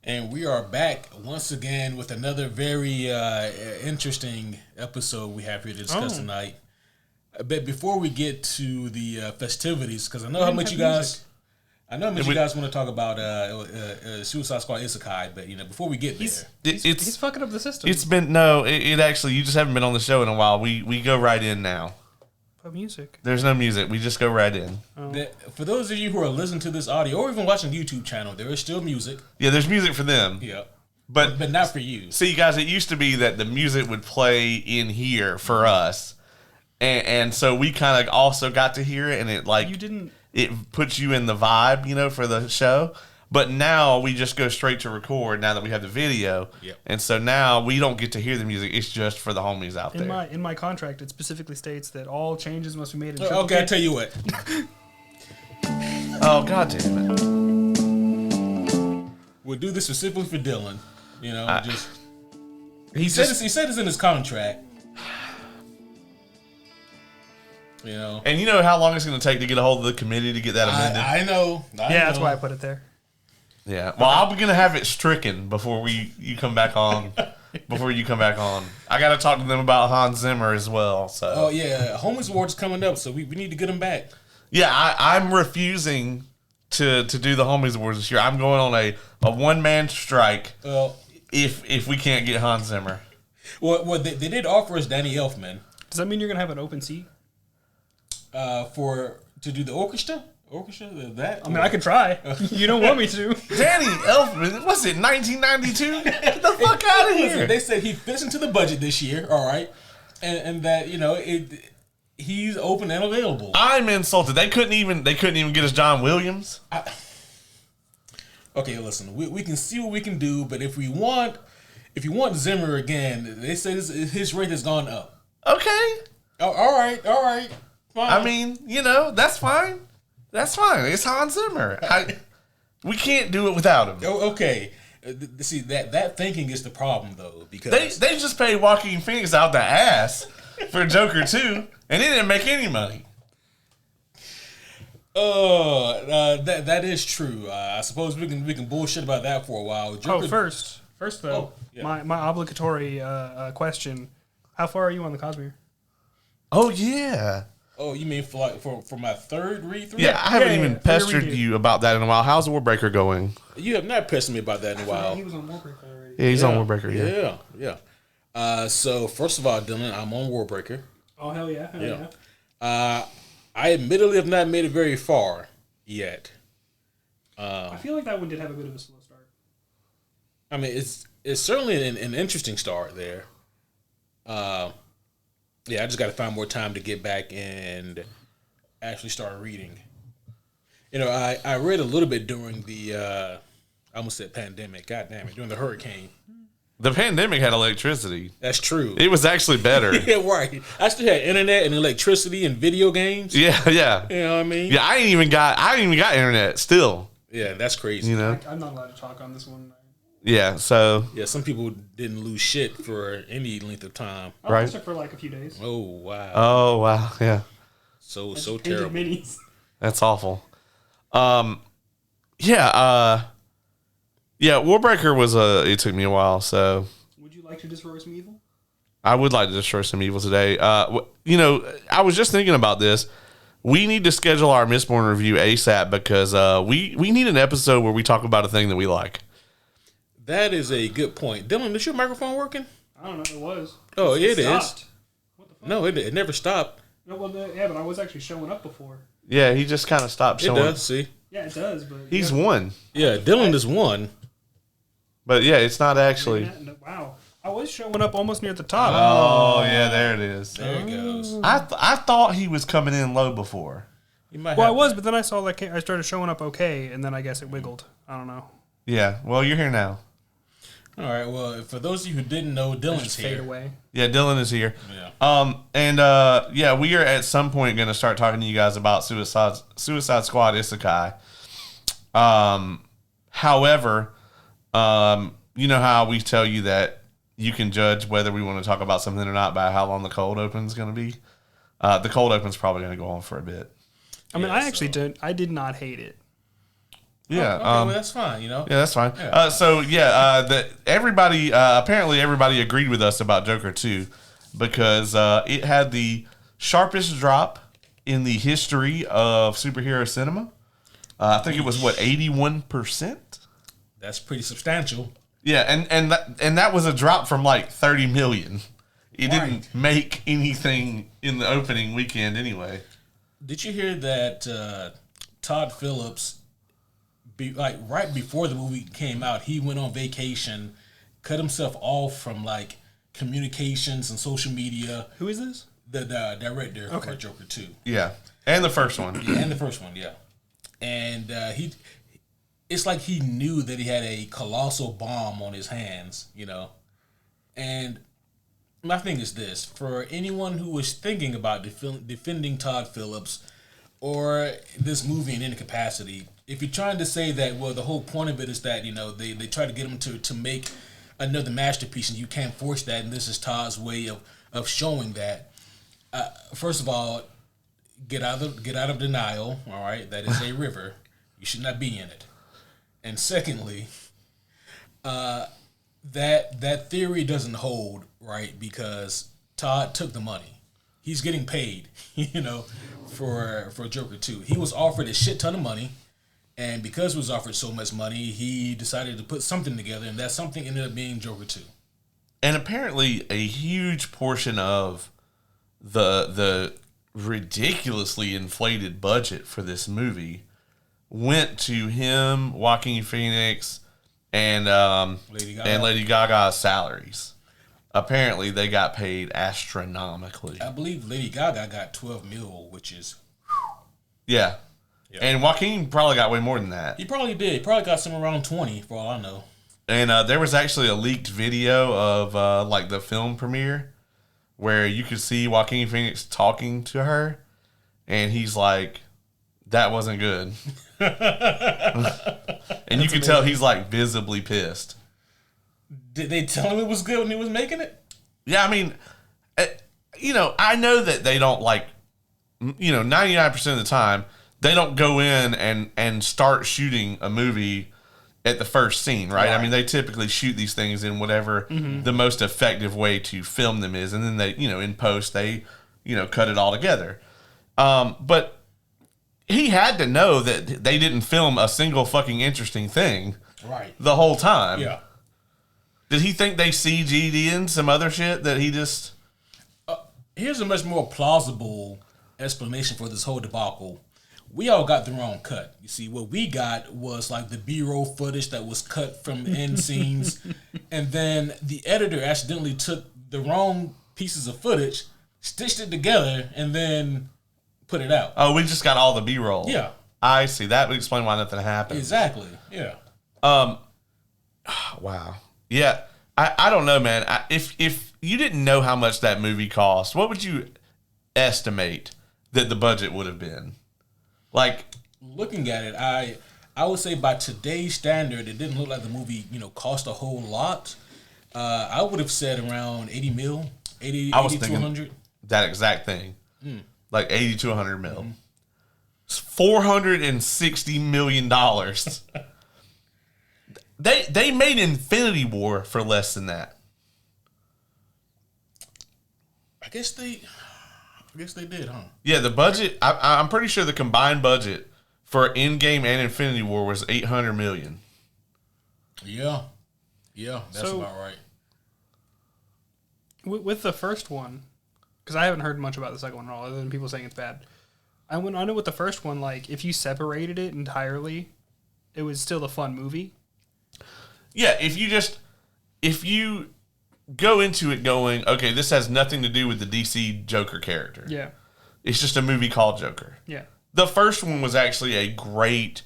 And we are back once again with another very interesting episode we have here to discuss tonight. But before we get to the festivities, because I know how much you guys, want to talk about Suicide Squad Isekai, but before we get there, he's fucking up the system. It's been it actually you just haven't been on the show in a while. We go right in now. Music. There's no music. We just go right in. Oh. For those of you who are listening to this audio or even watching the YouTube channel, there is still music. Yeah, there's music for them. Yeah. But not for you. See, guys, it used to be that the music would play in here for us. And so we kind of also got to hear it, and it puts you in the vibe, for the show. But now we just go straight to record now that we have the video. Yep. And so now we don't get to hear the music. It's just for the homies out there. In my contract, it specifically states that all changes must be made in Okay, I'll tell you what. Oh, God damn it. We'll do this specifically for Dylan. He said it's in his contract. And you know how long it's going to take to get a hold of the committee to get that amended? I know. That's why I put it there. Yeah. Well, I'm going to have it stricken before you come back on. Before you come back on. I got to talk to them about Hans Zimmer as well. So. Oh, yeah. Homies Awards coming up, so we need to get him back. Yeah, I'm refusing to do the Homies Awards this year. I'm going on a one-man strike if we can't get Hans Zimmer. Well, they did offer us Danny Elfman. Does that mean you're going to have an open seat? To do the orchestra? That? I mean, I could try. You don't want me to. Danny Elfman, what's it, 1992? Get the fuck out of here. They said he fits into the budget this year, all right, and that he's open and available. I'm insulted. They couldn't even get us John Williams. Okay, listen, we can see what we can do, but if you want Zimmer again, they say his rate has gone up. Okay. All right. Fine. I mean, that's fine. That's fine. It's Hans Zimmer. We can't do it without him. Okay. See, that thinking is the problem, though, because they just paid Joaquin Phoenix out the ass for Joker 2, and he didn't make any money. That is true. I suppose we can bullshit about that for a while. Joker, first though, my obligatory question: how far are you on the Cosmere? Oh yeah. Oh, you mean for my third read through? Yeah, I haven't even pestered you about that in a while. How's Warbreaker going? You have not pestered me about that in a while. He was on Warbreaker already. Yeah, he's on Warbreaker. Yeah. So first of all, Dylan, I'm on Warbreaker. Oh hell yeah. I admittedly have not made it very far yet. I feel like that one did have a bit of a slow start. I mean, it's certainly an interesting start there. Yeah, I just got to find more time to get back and actually start reading. I read a little bit during the, I almost said pandemic. God damn it, during the hurricane. The pandemic had electricity. That's true. It was actually better. Yeah, right. I still had internet and electricity and video games. Yeah. You know what I mean? Yeah, I ain't even got internet still. Yeah, that's crazy. I'm not allowed to talk on this one. Yeah, so... Yeah, some people didn't lose shit for any length of time. Right. For like a few days. Oh, wow. Oh, wow, yeah. So terrible. Minis. That's awful. Yeah, Warbreaker was it took me a while, so... Would you like to destroy some evil? I would like to destroy some evil today. I was just thinking about this. We need to schedule our Mistborn review ASAP because we need an episode where we talk about a thing that we like. That is a good point. Dylan, is your microphone working? I don't know. It was. Oh, it is. What the fuck? No, it never stopped. No, well, yeah, but I was actually showing up before. Yeah, he just kind of stopped showing. It does, see? Yeah, it does, but... He's won. Yeah, Dylan is one. But yeah, it's not actually... Wow. I was showing up almost near the top. Oh, yeah, there it is. There it goes. I thought he was coming in low before. I was, but then I saw I started showing up okay, and then I guess it wiggled. I don't know. Yeah, well, you're here now. All right. Well, for those of you who didn't know, Dylan's here. Fade away. Yeah, Dylan is here. Yeah. We are at some point going to start talking to you guys about Suicide Squad Isekai. However, you know how we tell you that you can judge whether we want to talk about something or not by how long the cold open is going to be. The cold open is probably going to go on for a bit. I mean, I did not hate it. Yeah. Okay, well, that's fine, Yeah, that's fine. Yeah. Apparently everybody agreed with us about Joker 2 because it had the sharpest drop in the history of superhero cinema. I think it was 81%. That's pretty substantial. Yeah, and that was a drop from like 30 million. It didn't make anything in the opening weekend anyway. Did you hear that Todd Phillips, right before the movie came out, he went on vacation, cut himself off from like communications and social media. Who is this? The director for Joker 2. Yeah, and the first one. Yeah. And it's like he knew that he had a colossal bomb on his hands, And my thing is this: for anyone who was thinking about defending Todd Phillips or this movie in any capacity, if you're trying to say that, well, the whole point of it is that they try to get him to make another masterpiece, and you can't force that, and this is Todd's way of showing that. First of all, get out of denial. All right, that is a river. You should not be in it. And secondly, that theory doesn't hold, right? Because Todd took the money. He's getting paid, for Joker 2. He was offered a shit ton of money, and because he was offered so much money, he decided to put something together, and that something ended up being Joker 2. And apparently a huge portion of the ridiculously inflated budget for this movie went to him, Joaquin Phoenix, and Lady Gaga's salaries. Apparently, they got paid astronomically. I believe Lady Gaga got $12 million, which is... Yeah. Yep. And Joaquin probably got way more than that. He probably did. He probably got somewhere around 20, for all I know. And there was actually a leaked video of the film premiere where you could see Joaquin Phoenix talking to her, and he's like, that wasn't good. And you could tell he's like visibly pissed. Did they tell him it was good when he was making it? Yeah, I mean, I know that they don't 99% of the time, they don't go in and start shooting a movie at the first scene, right? I mean, they typically shoot these things in whatever the most effective way to film them is. And then they, in post, they, cut it all together. But he had to know that they didn't film a single fucking interesting thing the whole time. Yeah. Did he think they CG'd in some other shit that he just... Here's a much more plausible explanation for this whole debacle. We all got the wrong cut. You see, what we got was like the B-roll footage that was cut from end scenes, and then the editor accidentally took the wrong pieces of footage, stitched it together, and then put it out. Oh, we just got all the B-roll. Yeah. I see. That would explain why nothing happened. Exactly. Yeah. Wow. Yeah. I don't know, man. If you didn't know how much that movie cost, what would you estimate that the budget would have been? Like, looking at it, I would say by today's standard, it didn't look like the movie, cost a whole lot. I would have said around 80 mil, 80 to 100. That exact thing. Like 80 to 100 mil. Mm. It's $460 million. They made Infinity War for less than that. I guess they did, huh? Yeah, the budget. I'm pretty sure the combined budget for Endgame and Infinity War was $800 million. Yeah, that's about right. With the first one, because I haven't heard much about the second one at all, other than people saying it's bad. I know with the first one, like if you separated it entirely, it was still a fun movie. Yeah, if you go into it going, okay, this has nothing to do with the DC Joker character. Yeah. It's just a movie called Joker. Yeah. The first one was actually a great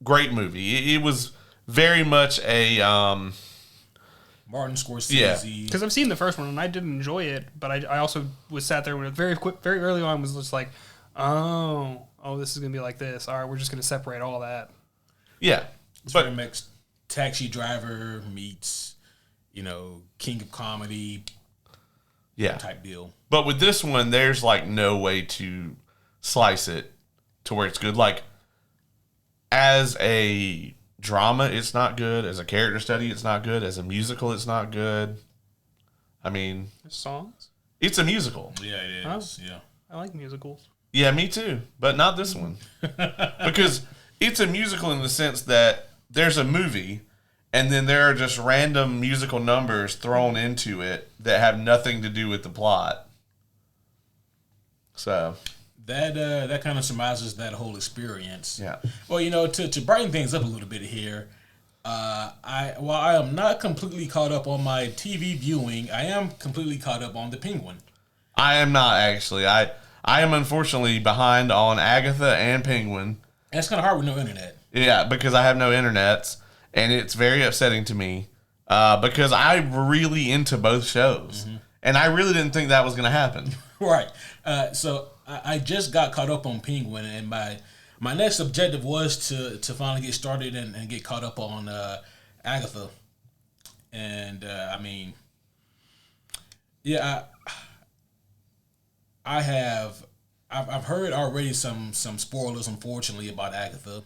movie. It was very much a Martin Scorsese. Yeah. Because I've seen the first one and I did enjoy it, but I also was sat there when it very early on was just like, oh, this is gonna be like this. All right, we're just gonna separate all that. Yeah. It's very much Taxi Driver meets, King of Comedy type deal. But with this one, there's like no way to slice it to where it's good. Like as a drama, it's not good. As a character study, it's not good. As a musical, it's not good. I mean, songs. It's a musical. Yeah, it is. Oh, yeah, I like musicals. Yeah, me too, but not this one because it's a musical in the sense that there's a movie, and then there are just random musical numbers thrown into it that have nothing to do with the plot. So. That kind of surmises that whole experience. Yeah. Well, to brighten things up a little bit here, while I am not completely caught up on my TV viewing, I am completely caught up on The Penguin. I am not actually. I am unfortunately behind on Agatha and Penguin. That's kind of hard with no internet. Yeah, because I have no internets, and it's very upsetting to me because I'm really into both shows, and I really didn't think that was going to happen. Right. So I just got caught up on Penguin, and my next objective was to finally get started and get caught up on Agatha. And I've heard already some spoilers, unfortunately, about Agatha.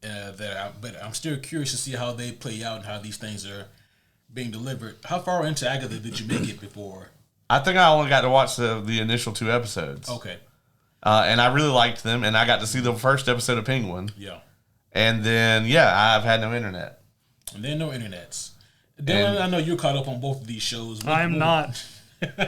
But I'm still curious to see how they play out and how these things are being delivered. How far into Agatha did you make it before? I think I only got to watch the initial 2 episodes. Okay. And I really liked them, and I got to see the first episode of Penguin. Yeah. And then, I've had no internet. And then no internets. Dylan, I know you're caught up on both of these shows. I'm not.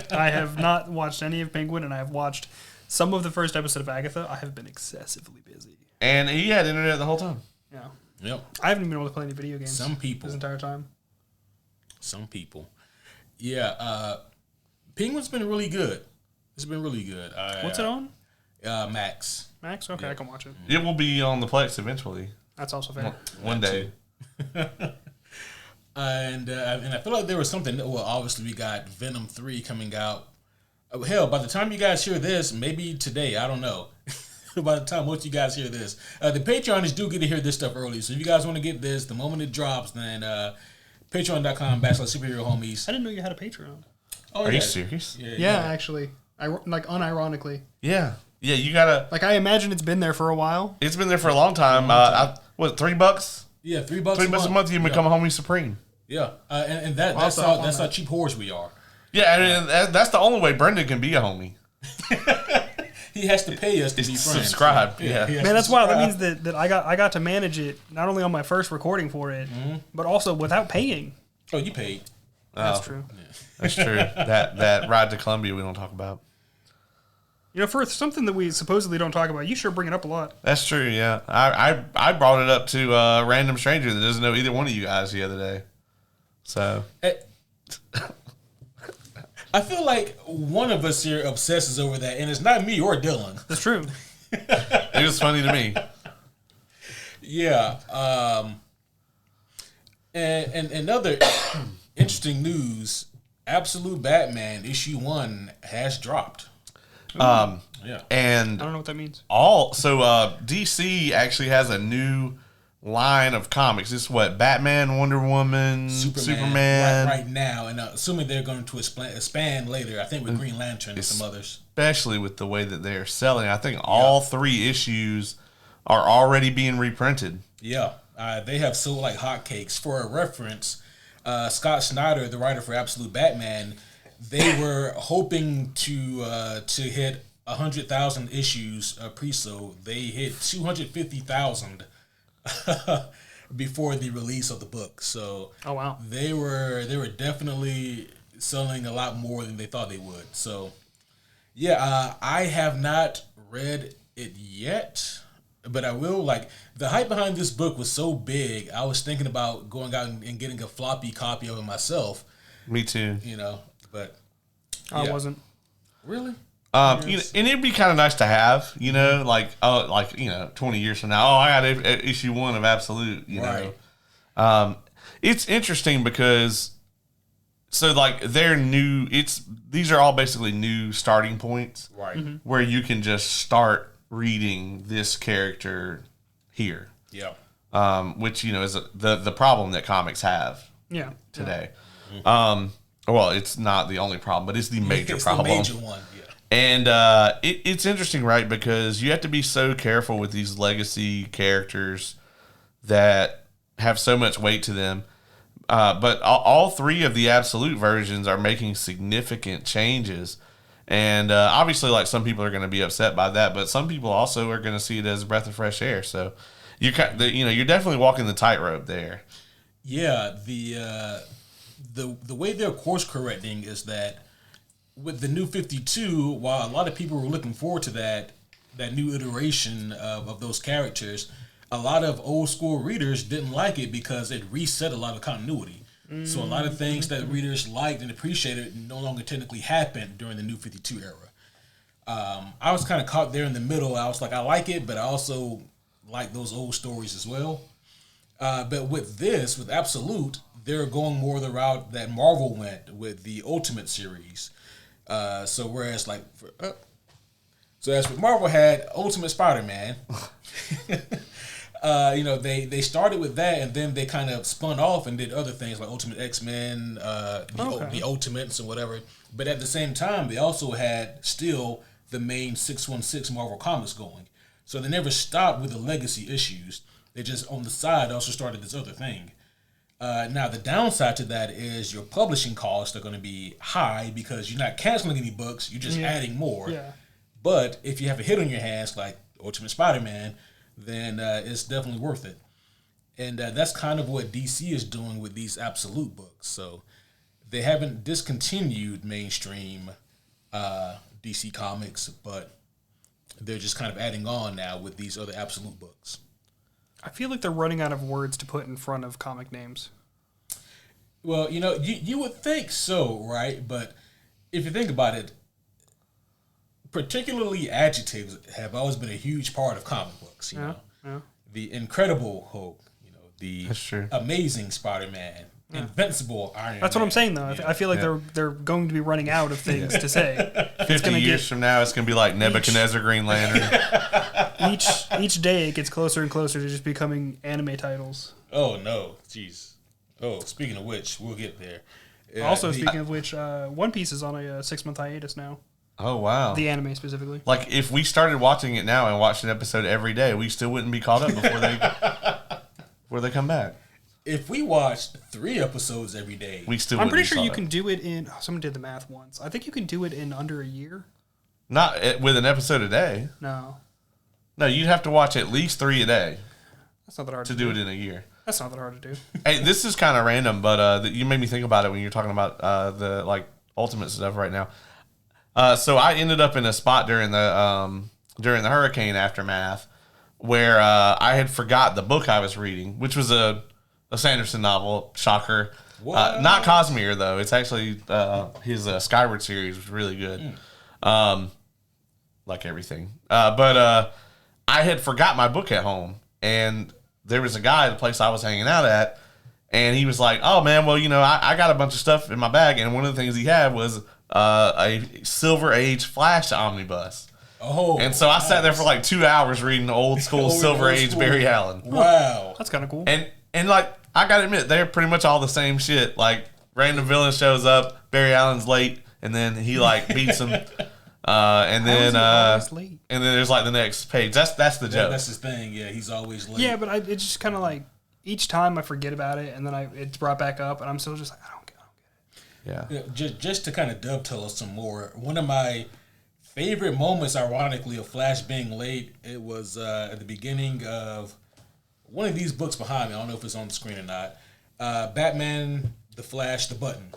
I have not watched any of Penguin, and I have watched some of the first episode of Agatha. I have been excessively busy. And he had internet the whole time. Yeah. Yep. I haven't even been able to play any video games. Some people. This entire time. Some people. Yeah. Penguin's been really good. It's been really good. What's it on? Max. Max? Okay, I can watch it. It will be on the Plex eventually. That's also fair. One day. And I feel like there was something. Well, obviously we got Venom 3 coming out. Hell, by the time you guys hear this, maybe today, I don't know. By the time most of you guys hear this, the Patreons do get to hear this stuff early. So if you guys want to get this the moment it drops, then patreon.com/superhero homies. I didn't know you had a Patreon. Oh, Are you serious? Yeah, actually. Unironically. Yeah. Yeah, you gotta. I imagine it's been there for a while. It's been there for a long time. What, $3? Yeah, $3 $3 a month. You become a homie supreme. Yeah, and that's how cheap whores we are. Yeah, and that's the only way Brendan can be a homie. He has to pay us to be friends. Subscribe. Yeah. Man, that's wild. That means that I got to manage it not only on my first recording for it, but also without paying. Oh, you paid. That's true. Yeah. That's true. That ride to Columbia we don't talk about. For something that we supposedly don't talk about, you sure bring it up a lot. That's true, yeah. I brought it up to a random stranger that doesn't know either one of you guys the other day. So. I feel like one of us here obsesses over that, and it's not me or Dylan. That's true. It was funny to me. Yeah. And another interesting news, Absolute Batman issue 1 has dropped. Yeah. And I don't know what that means. DC actually has a new line of comics. It's Batman, Wonder Woman, Superman. Right now, and assuming they're going to expand later, I think with Green Lantern and some others. Especially with the way that they're selling. I think all 3 issues are already being reprinted. Yeah. They have sold like hotcakes. For a reference, Scott Snyder, the writer for Absolute Batman, they were hoping to hit 100,000 issues pre-sold. They hit 250,000 before the release of the book. So, oh wow, they were definitely selling a lot more than they thought they would. So, yeah, I have not read it yet, but I will. The hype behind this book was so big, I was thinking about going out and getting a floppy copy of it myself. Me too. But I wasn't really. And it'd be kind of nice to have, 20 years from now. Oh, I got issue 1 of Absolute, Right. know. It's interesting because, they're new. These are all basically new starting points, right? Where you can just start reading this character here. Yeah. Which is the problem that comics have. Yeah. Today. Well, it's not the only problem, but it's the major problem. The major one. Yeah. And it's interesting, right? Because you have to be so careful with these legacy characters that have so much weight to them. But all three of the absolute versions are making significant changes. And obviously, like, some people are going to be upset by that, but some people also are going to see it as a breath of fresh air. So you're definitely walking the tightrope there. Yeah, the way they're course correcting is that with the new 52, while a lot of people were looking forward to that new iteration of those characters, a lot of old school readers didn't like it because it reset a lot of continuity. So a lot of things that readers liked and appreciated no longer technically happened during the new 52 era. I was kind of caught there in the middle. I was like, I like it, but I also like those old stories as well. But with Absolute, they're going more the route that Marvel went with the Ultimate series. So whereas like, as with Marvel had Ultimate Spider-Man, they started with that and then they kind of spun off and did other things like Ultimate X-Men, the Ultimates and whatever. But at the same time, they also had still the main 616 Marvel Comics going. So they never stopped with the legacy issues. They just on the side also started this other thing. Now, the downside to that is your publishing costs are going to be high because you're not canceling any books, you're just adding more. Yeah. But if you have a hit on your hands like Ultimate Spider-Man, then it's definitely worth it. And that's kind of what DC is doing with these Absolute books. So they haven't discontinued mainstream DC Comics, but they're just kind of adding on now with these other Absolute books. I feel like they're running out of words to put in front of comic names. Well, you would think so, right? But if you think about it, particularly adjectives have always been a huge part of comic books. You know, the Incredible Hulk, the Amazing Spider-Man, Invincible Iron Man. That's what I'm saying, though. I feel like they're going to be running out of things to say. 50 years from now, it's going to be like Nebuchadnezzar Green Lantern. Each day, it gets closer and closer to just becoming anime titles. Oh, no. Jeez. Oh, speaking of which, we'll get there. Speaking of which, One Piece is on a 6-month hiatus now. Oh, wow. The anime specifically. Like, if we started watching it now and watched an episode every day, we still wouldn't be caught up before they come back. If we watched 3 episodes every day, we still. I'm pretty sure you can do it in. Someone did the math once. I think you can do it in under a year. Not with an episode a day. No, you'd have to watch at least 3 a day. That's not that hard to do it in a year. That's not that hard to do. Hey, this is kind of random, but you made me think about it when you're talking about the Ultimate stuff right now. So I ended up in a spot during the hurricane aftermath where I had forgot the book I was reading, which was a Sanderson novel. Shocker. Not Cosmere, though. It's actually his Skyward series was really good. Like everything. But I had forgot my book at home. And there was a guy at the place I was hanging out at. And he was like, oh, man, well, I got a bunch of stuff in my bag. And one of the things he had was a Silver Age Flash omnibus. Oh, and so I sat there for like 2 hours reading old school Silver Age Barry Allen. Wow. That's kind of cool. And like, I gotta admit, they're pretty much all the same shit. Like, random villain shows up, Barry Allen's late, and then he beats him. And then there's like the next page. That's the joke. That's his thing. Yeah, he's always late. Yeah, but it's just kind of like each time I forget about it, and then it's brought back up, and I'm still just like, I don't get it. Yeah. Just to kind of dovetail us some more, one of my favorite moments, ironically, of Flash being late, it was at the beginning of one of these books behind me. I don't know if it's on the screen or not. Batman, The Flash, The Button.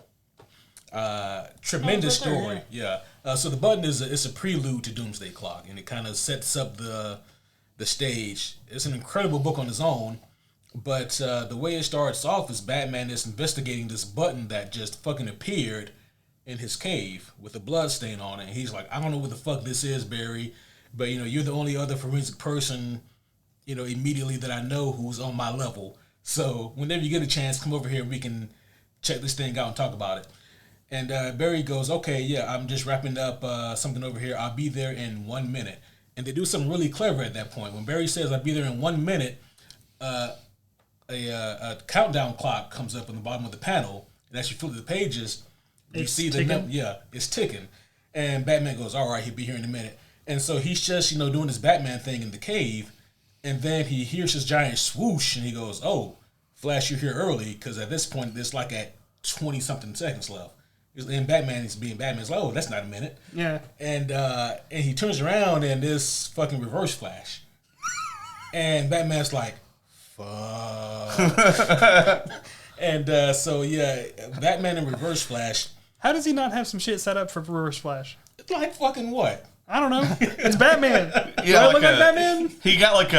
Tremendous story. Yeah. So The Button it's a prelude to Doomsday Clock, and it kind of sets up the stage. It's an incredible book on its own, but the way it starts off is Batman is investigating this button that just fucking appeared in his cave with a blood stain on it. And he's like, I don't know what the fuck this is, Barry, but you're the only other forensic person immediately that I know who's on my level. So whenever you get a chance, come over here and we can check this thing out and talk about it. And Barry goes, okay, yeah, I'm just wrapping up something over here. I'll be there in 1 minute. And they do something really clever at that point. When Barry says, I'll be there in 1 minute, a countdown clock comes up on the bottom of the panel. And as you flip the pages, you see the number. Yeah, it's ticking. And Batman goes, all right, he'll be here in a minute. And so he's just, doing his Batman thing in the cave. And then he hears this giant swoosh, and he goes, oh, Flash, you're here early. Because at this point, it's like at 20-something seconds left. And Batman is being Batman. It's like, oh, that's not a minute. Yeah. And he turns around, and this fucking Reverse Flash. And Batman's like, fuck. And Batman and Reverse Flash. How does he not have some shit set up for Reverse Flash? Like fucking what? I don't know. It's Batman. Yeah, look like Batman. He got like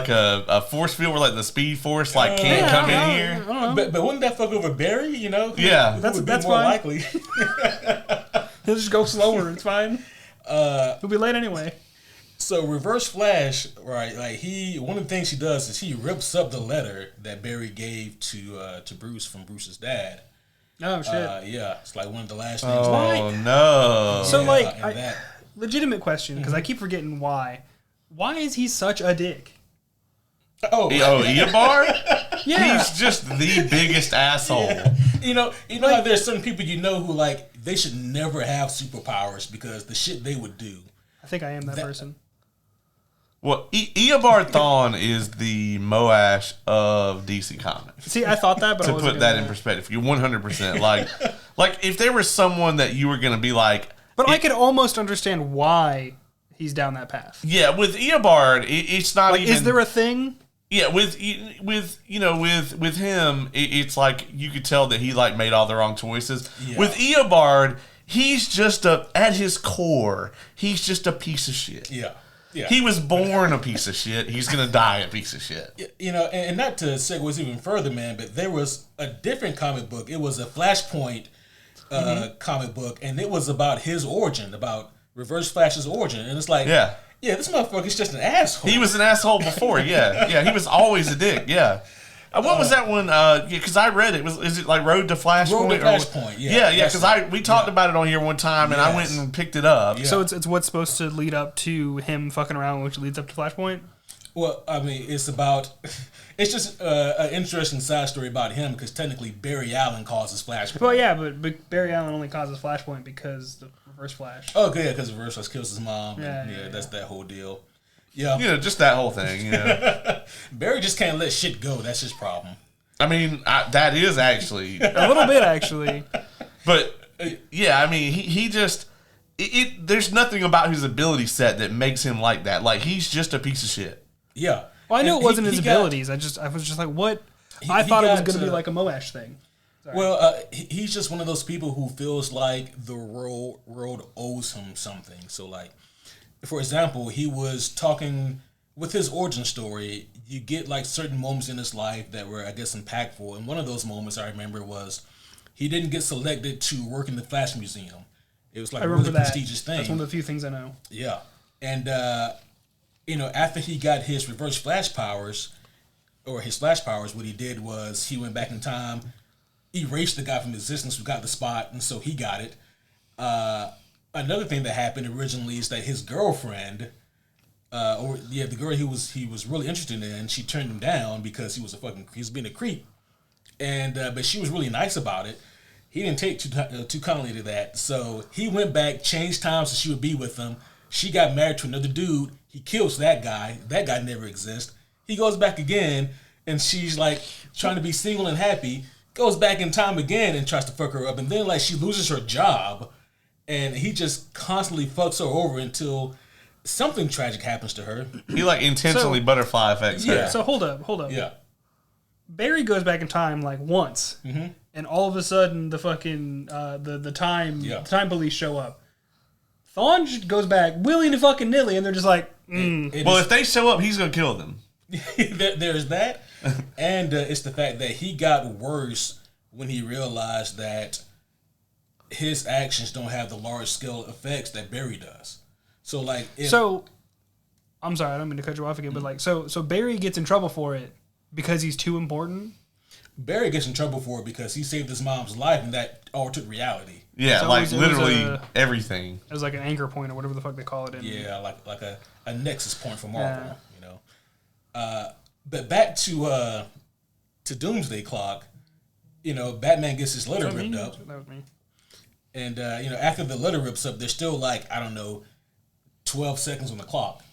a force field where like the Speed Force can't come in here. But wouldn't that fuck over Barry? Yeah, that's more fine. Likely. He'll just go slower. It's fine. He'll be late anyway. So Reverse Flash, right? Like one of the things he does is he rips up the letter that Barry gave to Bruce from Bruce's dad. Oh shit! Yeah, it's like one of the last things. Oh no! So legitimate question, because I keep forgetting why. Why is he such a dick? Eobard? Yeah, he's just the biggest asshole. Yeah. How there's some people who like they should never have superpowers because the shit they would do. I think I am that person. Well, Eobard Thawne is the Moash of DC Comics. See, I thought that, but to put that in perspective, you're 100% like if there was someone that you were going to be like, but I could almost understand why he's down that path. Yeah, with Eobard, it's not like, even. Is there a thing? Yeah, with him, it's like you could tell that he like made all the wrong choices. Yeah. With Eobard, he's just at his core, he's just a piece of shit. Yeah. Yeah. He was born a piece of shit. He's going to die a piece of shit. And not to segue even further, man, but there was a different comic book. It was a Flashpoint comic book, and it was about his origin, about Reverse Flash's origin. And it's like, yeah, this motherfucker's just an asshole. He was an asshole before, yeah. He was always a dick, yeah. What was that one? Because I read it. Is it like Road to Flashpoint? Road to Flashpoint, yeah. Because we talked about it on here one time, and I went and picked it up. Yeah. So it's what's supposed to lead up to him fucking around, which leads up to Flashpoint? Well, I mean, it's just an interesting side story about him, because technically Barry Allen causes Flashpoint. Well, yeah, but Barry Allen only causes Flashpoint because the Reverse Flash. Oh, good, because Reverse Flash kills his mom. Yeah, that's that whole deal. Yeah, just that whole thing. Barry just can't let shit go. That's his problem. I mean, that is actually a little bit actually, but I mean, he just there's nothing about his ability set that makes him like that. Like he's just a piece of shit. Yeah. Well, I knew it wasn't his abilities. I was just like, what? I thought it was going to be like a Moash thing. Sorry. Well, he's just one of those people who feels like the world owes him something. So like. For example, he was talking with his origin story. You get like certain moments in his life that were, I guess, impactful. And one of those moments I remember was he didn't get selected to work in the Flash Museum. It was like a really prestigious thing. That's one of the few things I know. Yeah. And, after he got his Reverse Flash powers, or his Flash powers, what he did was he went back in time, erased the guy from existence who got the spot, and so he got it. Another thing that happened originally is that his girlfriend, the girl he was really interested in, she turned him down because he was being a creep, and but she was really nice about it. He didn't take too kindly to that, so he went back, changed time so she would be with him. She got married to another dude. He kills that guy. That guy never exists. He goes back again, and she's like trying to be single and happy. Goes back in time again and tries to fuck her up, and then like she loses her job. And he just constantly fucks her over until something tragic happens to her. He like intentionally butterfly effects her. Yeah. So hold up. Yeah. Barry goes back in time like once, and all of a sudden the fucking the time police show up. Thawne goes back willy to fucking nilly, and they're just like, if they show up, he's gonna kill them. There's that, and it's the fact that he got worse when he realized that his actions don't have the large scale effects that Barry does. So like, I'm sorry, I don't mean to cut you off again, but like, so Barry gets in trouble for it because he's too important. Barry gets in trouble for it because he saved his mom's life, and that altered reality. Yeah, so like literally everything. It was like an anchor point or whatever the fuck they call it. Like a nexus point for Marvel. But back to Doomsday Clock. Batman gets his letter ripped up. That was me. And after the letter rips up, there's still like, I don't know, 12 seconds on the clock.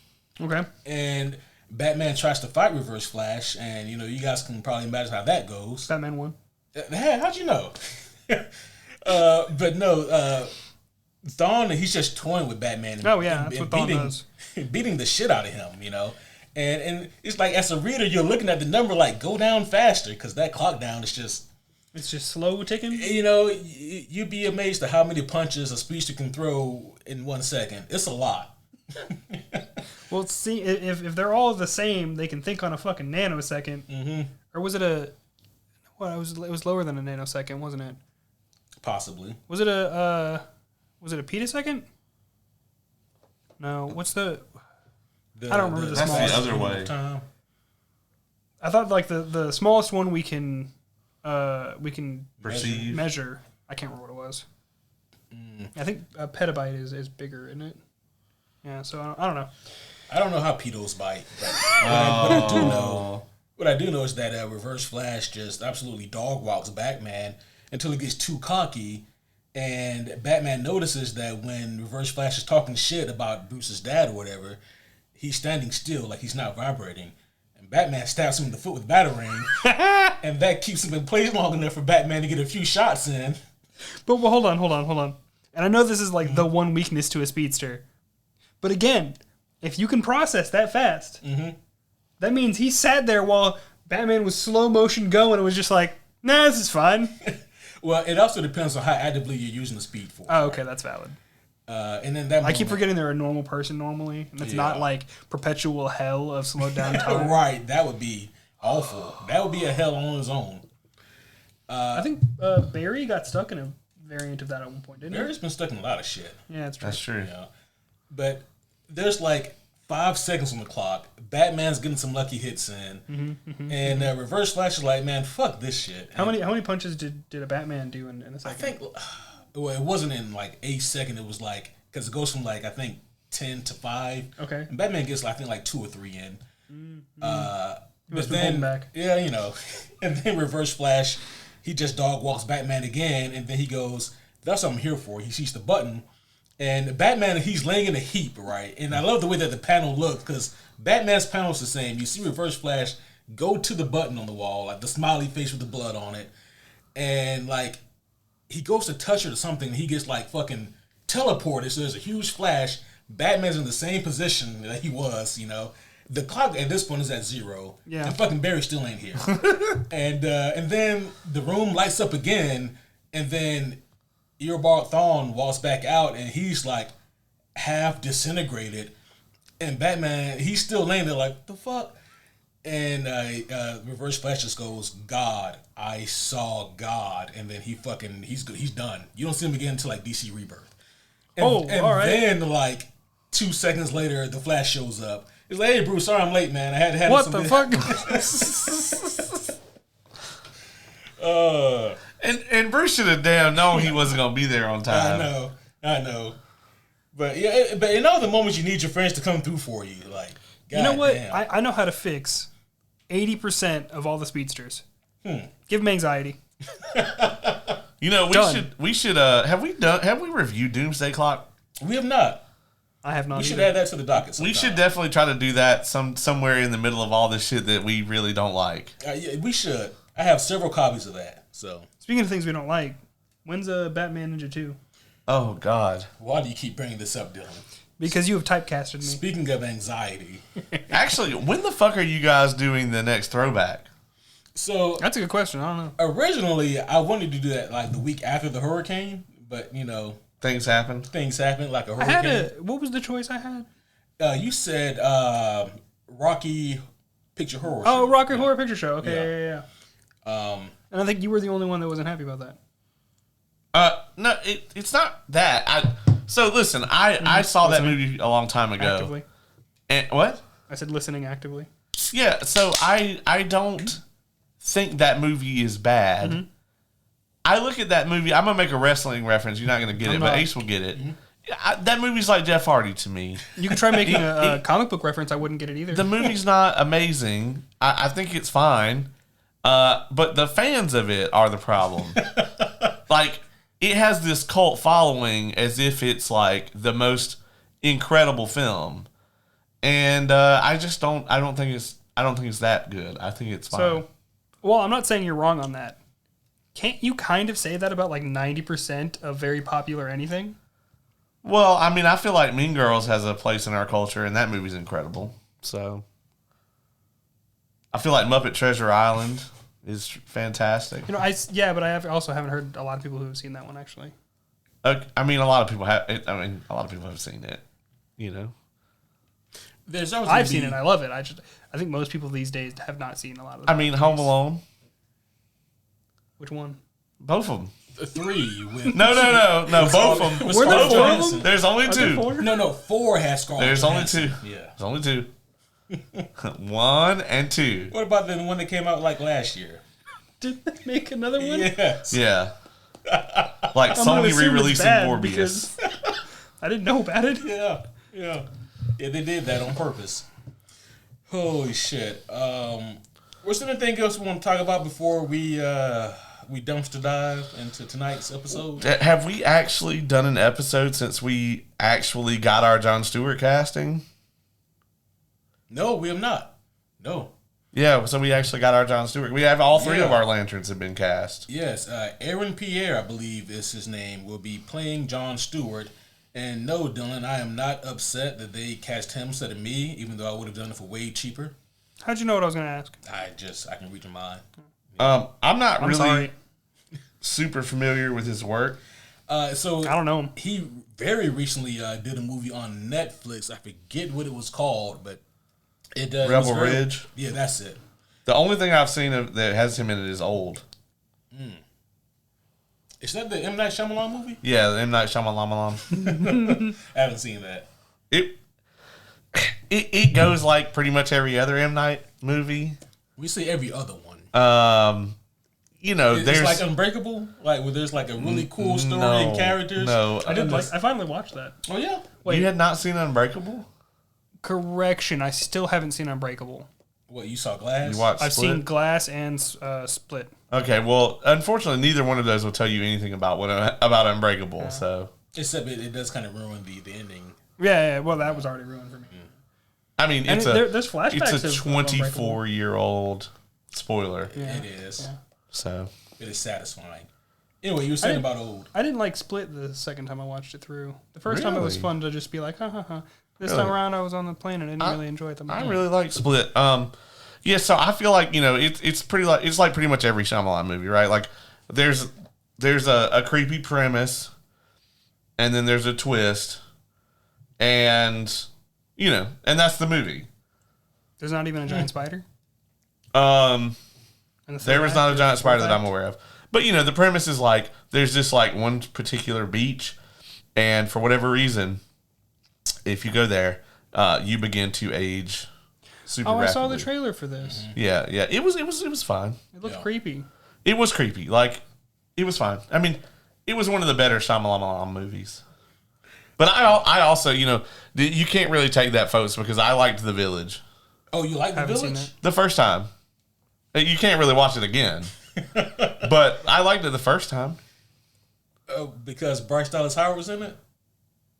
Okay. And Batman tries to fight Reverse Flash, and you guys can probably imagine how that goes. Batman won. How'd you know? But no, Thawne, he's just toying with Batman. That's what Thawne does. Beating the shit out of him, And it's like, as a reader, you're looking at the number like, go down faster, because that clock down is just... It's just slow ticking? You'd be amazed at how many punches a speedster can throw in 1 second. It's a lot. Well, see, if they're all the same, they can think on a fucking nanosecond. Mm-hmm. Or was it it was lower than a nanosecond, wasn't it? Possibly. Was it a petasecond? No. What's I don't remember the smallest. That's the other way. Time. I thought like the smallest one we can perceive, measure. I can't remember what it was. I think a petabyte is bigger, isn't it? Yeah. So I don't know. I don't know how pedos bite, but what I do know is that Reverse Flash just absolutely dog walks Batman until he gets too cocky, and Batman notices that when Reverse Flash is talking shit about Bruce's dad or whatever, he's standing still, like he's not vibrating. And Batman stabs him in the foot with a Batarang, and that keeps him in place long enough for Batman to get a few shots in. But hold on. And I know this is like the one weakness to a speedster. But again, if you can process that fast, that means he sat there while Batman was slow motion going and was just like, nah, this is fine. Well, it also depends on how actively you're using the speed force. Oh, okay, that's valid. And then I keep forgetting they're a normal person normally, and it's not like perpetual hell of slowed down time. Right, that would be awful. That would be a hell on its own. I think Barry got stuck in a variant of that at one point, didn't he? Barry's been stuck in a lot of shit. Yeah, that's true. That's true. But there's like 5 seconds on the clock. Batman's getting some lucky hits in, and Reverse Flash is like, man, fuck this shit. How many punches did a Batman do in a second? I think, it wasn't in like 8 seconds. It was like, because it goes from like, I think 10 to 5. Okay. And Batman gets, I think, like 2 or 3 in. But then back. Yeah, and then Reverse Flash, he just dog walks Batman again, and then he goes, that's what I'm here for. He sees the button, and Batman, he's laying in a heap, right? And I love the way that the panel looks, because Batman's panel is the same. You see Reverse Flash go to the button on the wall, like the smiley face with the blood on it, and like he goes to touch it or something, and he gets like fucking teleported. So there's a huge flash. Batman's in the same position that he was, The clock at this point is at 0. Yeah. And fucking Barry still ain't here. and then the room lights up again, and then Eobard Thawne walks back out, and he's like half disintegrated. And Batman, he's still laying there like, the fuck? And Reverse Flash just goes, God, I saw God. And then he's done. You don't see him again until like DC Rebirth. And, all right. Then like 2 seconds later, the Flash shows up. He's like, hey, Bruce, sorry I'm late, man. I had what some... the fuck? And Bruce should have damn known he wasn't going to be there on time. I know. But yeah, but in all the moments you need your friends to come through for you, like, God, you know what? Damn. I know how to fix 80% of all the speedsters. Give them anxiety. We should have we reviewed Doomsday Clock? We have not. I have not. We should add that to the docket sometime. We should definitely try to do that somewhere in the middle of all this shit that we really don't like. Yeah, we should. I have several copies of that. So speaking of things we don't like, when's Batman Ninja 2? Oh God! Why do you keep bringing this up, Dylan? Because you have typecasted me. Speaking of anxiety, actually, when the fuck are you guys doing the next throwback? So that's a good question. I don't know. Originally, I wanted to do that like the week after the hurricane, but things happen. Like a hurricane. What was the choice I had? You said Rocky Picture Horror Show. Oh, Rocky Horror Picture Show. Okay, yeah. And I think you were the only one that wasn't happy about that. No, it's not that. So listen, I saw that movie a long time ago. Actively. And what? I said listening actively. Yeah, so I don't think that movie is bad. Mm-hmm. I look at that movie. I'm gonna make a wrestling reference. You're not gonna get it, but Ace will get it. Mm-hmm. That movie's like Jeff Hardy to me. You could try making a comic book reference. I wouldn't get it either. The movie's not amazing. I think it's fine, but the fans of it are the problem. Like it has this cult following as if it's like the most incredible film, and I don't think it's that good. I think it's fine. So, well, I'm not saying you're wrong on that. Can't you kind of say that about like 90% of very popular anything? Well, I mean, I feel like Mean Girls has a place in our culture, and that movie's incredible. So, I feel like Muppet Treasure Island is fantastic. But I also haven't heard a lot of people who have seen that one actually. I mean, a lot of people have. A lot of people have seen it. I've seen it. I love it. I think most people these days have not seen a lot of. Home Alone. Which one? Both of them. 3 with no, both of them. Were there 4 of them? There's only 2. 4? No, 4 has Scarlett. There's only 2. Yeah, there's only 2. 1 and 2. What about the one that came out like last year? Did they make another one? Yes. Yeah. Like Sony re-releasing Morbius. I didn't know about it. Yeah, they did that on purpose. Holy shit. What's anything else we want to talk about before we dumpster dive into tonight's episode? Have we actually done an episode since we actually got our Jon Stewart casting? No, we have not. No. Yeah, so we actually got our Jon Stewart. We have all 3 of our lanterns have been cast. Yes, Aaron Pierre, I believe is his name, will be playing Jon Stewart. And no, Dylan, I am not upset that they cast him instead of me, even though I would have done it for way cheaper. How'd you know what I was going to ask? I can read your mind. I'm not really super familiar with his work. So I don't know him. He very recently did a movie on Netflix. I forget what it was called, but Rebel Ridge. Yeah, that's it. The only thing I've seen that has him in it is Old. Is that the M. Night Shyamalan movie? Yeah, the M. Night Shyamalan. I haven't seen that. It goes like pretty much every other M. Night movie. We see every other one. There's like Unbreakable, like where there's like a really cool story and characters. No, I finally watched that. Oh yeah. Wait, you had not seen Unbreakable? Correction, I still haven't seen Unbreakable. What, you saw Glass? You watched I've seen Glass and Split. Okay, well, unfortunately, neither one of those will tell you anything about about Unbreakable. Yeah. So, except it does kind of ruin the ending. Yeah, well, that was already ruined for me. I mean, there's flashbacks. It's a 24-year-old spoiler. Yeah. It is. Yeah. So it is satisfying. Anyway, you were saying about Old. I didn't like Split the second time I watched it through. The first time it was fun to just be like, ha ha ha. This time around, I was on the plane and I didn't really enjoy it that much. I really like Split. Yeah, so I feel like it's pretty much every Shyamalan movie, right? Like there's a creepy premise, and then there's a twist, and that's the movie. There's not even a giant spider. There was not a giant spider that I'm aware of, but the premise is like there's just like one particular beach, and for whatever reason, if you go there, you begin to age super rapidly. I saw the trailer for this. Mm-hmm. Yeah. It was fine. It looked creepy. It was creepy. Like, it was fine. I mean, it was one of the better Shyamalan movies. But I also, you can't really take that, folks, because I liked The Village. Oh, you liked The Village? The first time. You can't really watch it again. But I liked it the first time. Oh, because Bryce Dallas Howard was in it?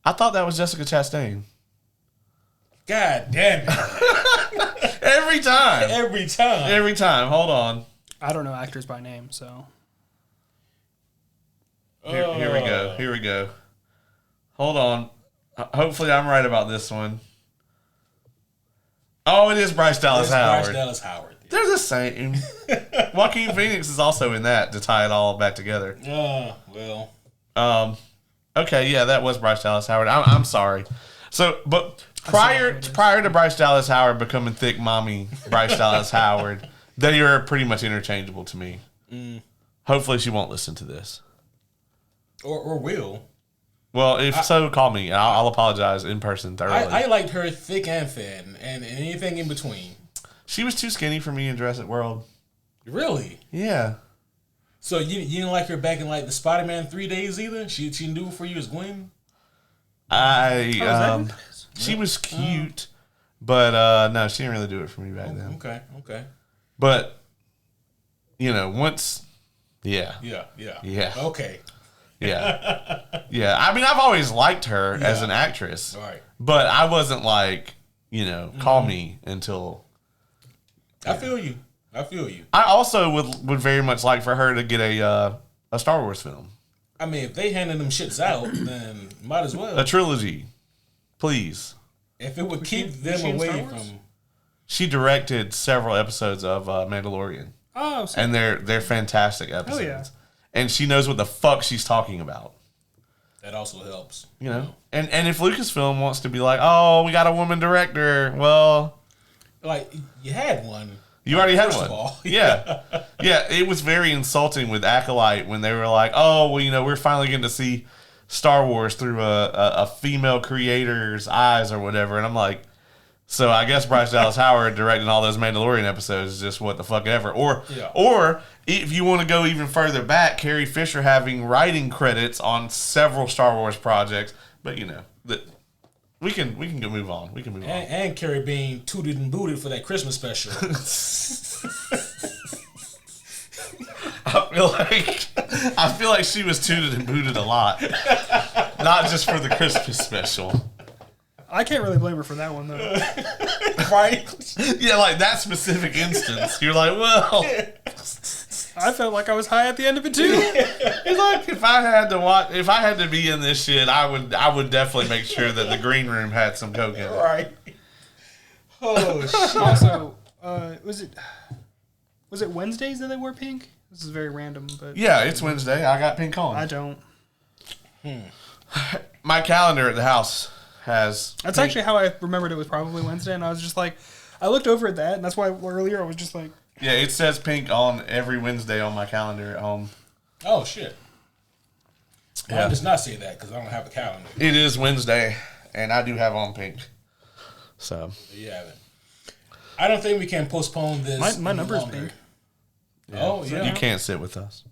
I thought that was Jessica Chastain. God damn it. Every time. Every time. Hold on. I don't know actors by name, so. Here we go. Hold on. Hopefully I'm right about this one. Oh, it is Bryce Dallas Howard. Bryce Dallas Howard. Yeah. They're the same. Joaquin Phoenix is also in that to tie it all back together. Oh, well. Okay, yeah, that was Bryce Dallas Howard. I'm sorry. So, but prior to Bryce Dallas Howard becoming thick mommy Bryce Dallas Howard, they are pretty much interchangeable to me. Hopefully she won't listen to this. Or will. Well, if so, call me. I'll apologize in person thoroughly. I liked her thick and thin and anything in between. She was too skinny for me in Jurassic World. Really? Yeah. So you didn't like her back in like the Spider-Man 3 days either? She didn't do it for you as Gwen? She was cute, but no, she didn't really do it for me back then. Okay. But once, yeah. Okay. Yeah. Yeah. I mean, I've always liked her as an actress. Right. But I wasn't like, call me until... I feel you. I also would very much like for her to get a Star Wars film. I mean, if they handing them shits out, then might as well. A trilogy. Please. If it would keep them away from... She directed several episodes of Mandalorian. Oh, and they're fantastic episodes. Oh, yeah. And she knows what the fuck she's talking about. That also helps. And if Lucasfilm wants to be like, oh, we got a woman director, well... Like, you had one. You already had first one. Of all. Yeah. Yeah, it was very insulting with Acolyte when they were like, oh, well, we're finally getting to see Star Wars through a female creator's eyes or whatever. And I'm like... So I guess Bryce Dallas Howard directing all those Mandalorian episodes is just what the fuck ever. Or if you want to go even further back, Carrie Fisher having writing credits on several Star Wars projects. But we can go move on. We can move on. And Carrie being tooted and booted for that Christmas special. I feel like she was tooted and booted a lot, not just for the Christmas special. I can't really blame her for that one, though. Right? Yeah, like that specific instance. You're like, well... I felt like I was high at the end of it, too. It's like, if I had to be in this shit, I would definitely make sure that the green room had some coke in it. Right. Oh, shit. Also, was it Wednesdays that they wore pink? This is very random, but... Yeah, it's Wednesday. I got pink on. I don't. My calendar at the house... That's actually how I remembered it was probably Wednesday, and I was just like, I looked over at that, and that's why earlier I was just like... Yeah, it says pink on every Wednesday on my calendar at home. Oh, shit. Well, yeah. It does not say that, because I don't have a calendar. It is Wednesday, and I do have on pink. So. You have it. I don't think we can postpone this. My number is pink. Yeah. Oh, yeah. You can't sit with us.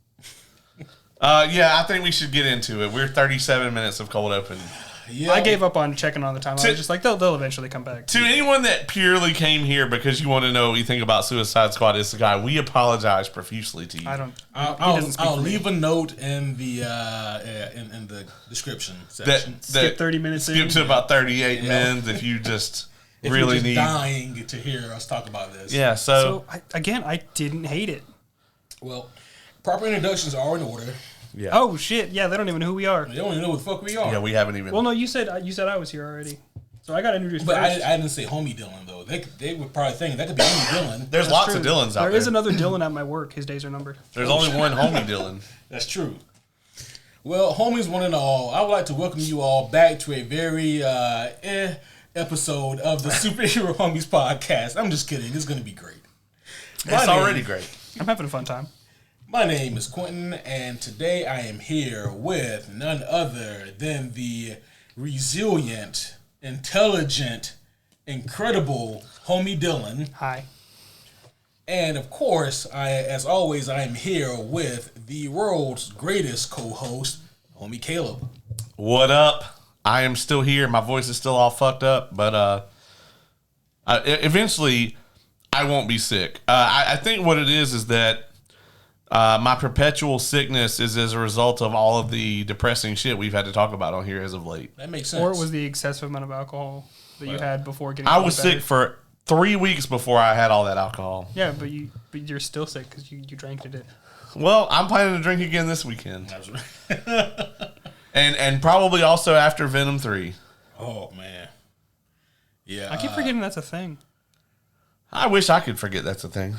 Yeah, I think we should get into it. We're 37 minutes of cold open. Yeah. I gave up on checking on the time. I was just like, they'll eventually come back. To anyone that purely came here because you want to know what you think about Suicide Squad Isekai, we apologize profusely to you. I'll leave a note in the in the description section. Skip 30 minutes. Skip to about 38 minutes if you just really need. Dying to hear us talk about this. Yeah. So I didn't hate it. Well, proper introductions are in order. Yeah. Oh shit! Yeah, they don't even know who we are. They don't even know what the fuck we are. Yeah, we haven't even. Well, no, you said I was here already, so I got introduced. But I didn't say homie Dylan though. They would probably think that could be homie Dylan. There's lots of Dylans out there. There is another Dylan at my work. His days are numbered. There's only one homie Dylan. That's true. Well, homies, one and all, I would like to welcome you all back to a very episode of the Superhero Homies podcast. I'm just kidding. It's going to be great. It's already great. I'm having a fun time. My name is Quentin, and today I am here with none other than the resilient, intelligent, incredible homie Dylan. Hi. And of course, as always, I am here with the world's greatest co-host, homie Caleb. What up? I am still here. My voice is still all fucked up, but eventually I won't be sick. I think what it is that my perpetual sickness is as a result of all of the depressing shit we've had to talk about on here as of late. That makes sense. Or it was the excessive amount of alcohol that you had before getting. I was sick for 3 weeks before I had all that alcohol. Yeah, but you're still sick because you drank it. Well, I'm planning to drink again this weekend. That's right. and probably also after Venom 3. Oh man. Yeah. I keep forgetting that's a thing. I wish I could forget that's a thing.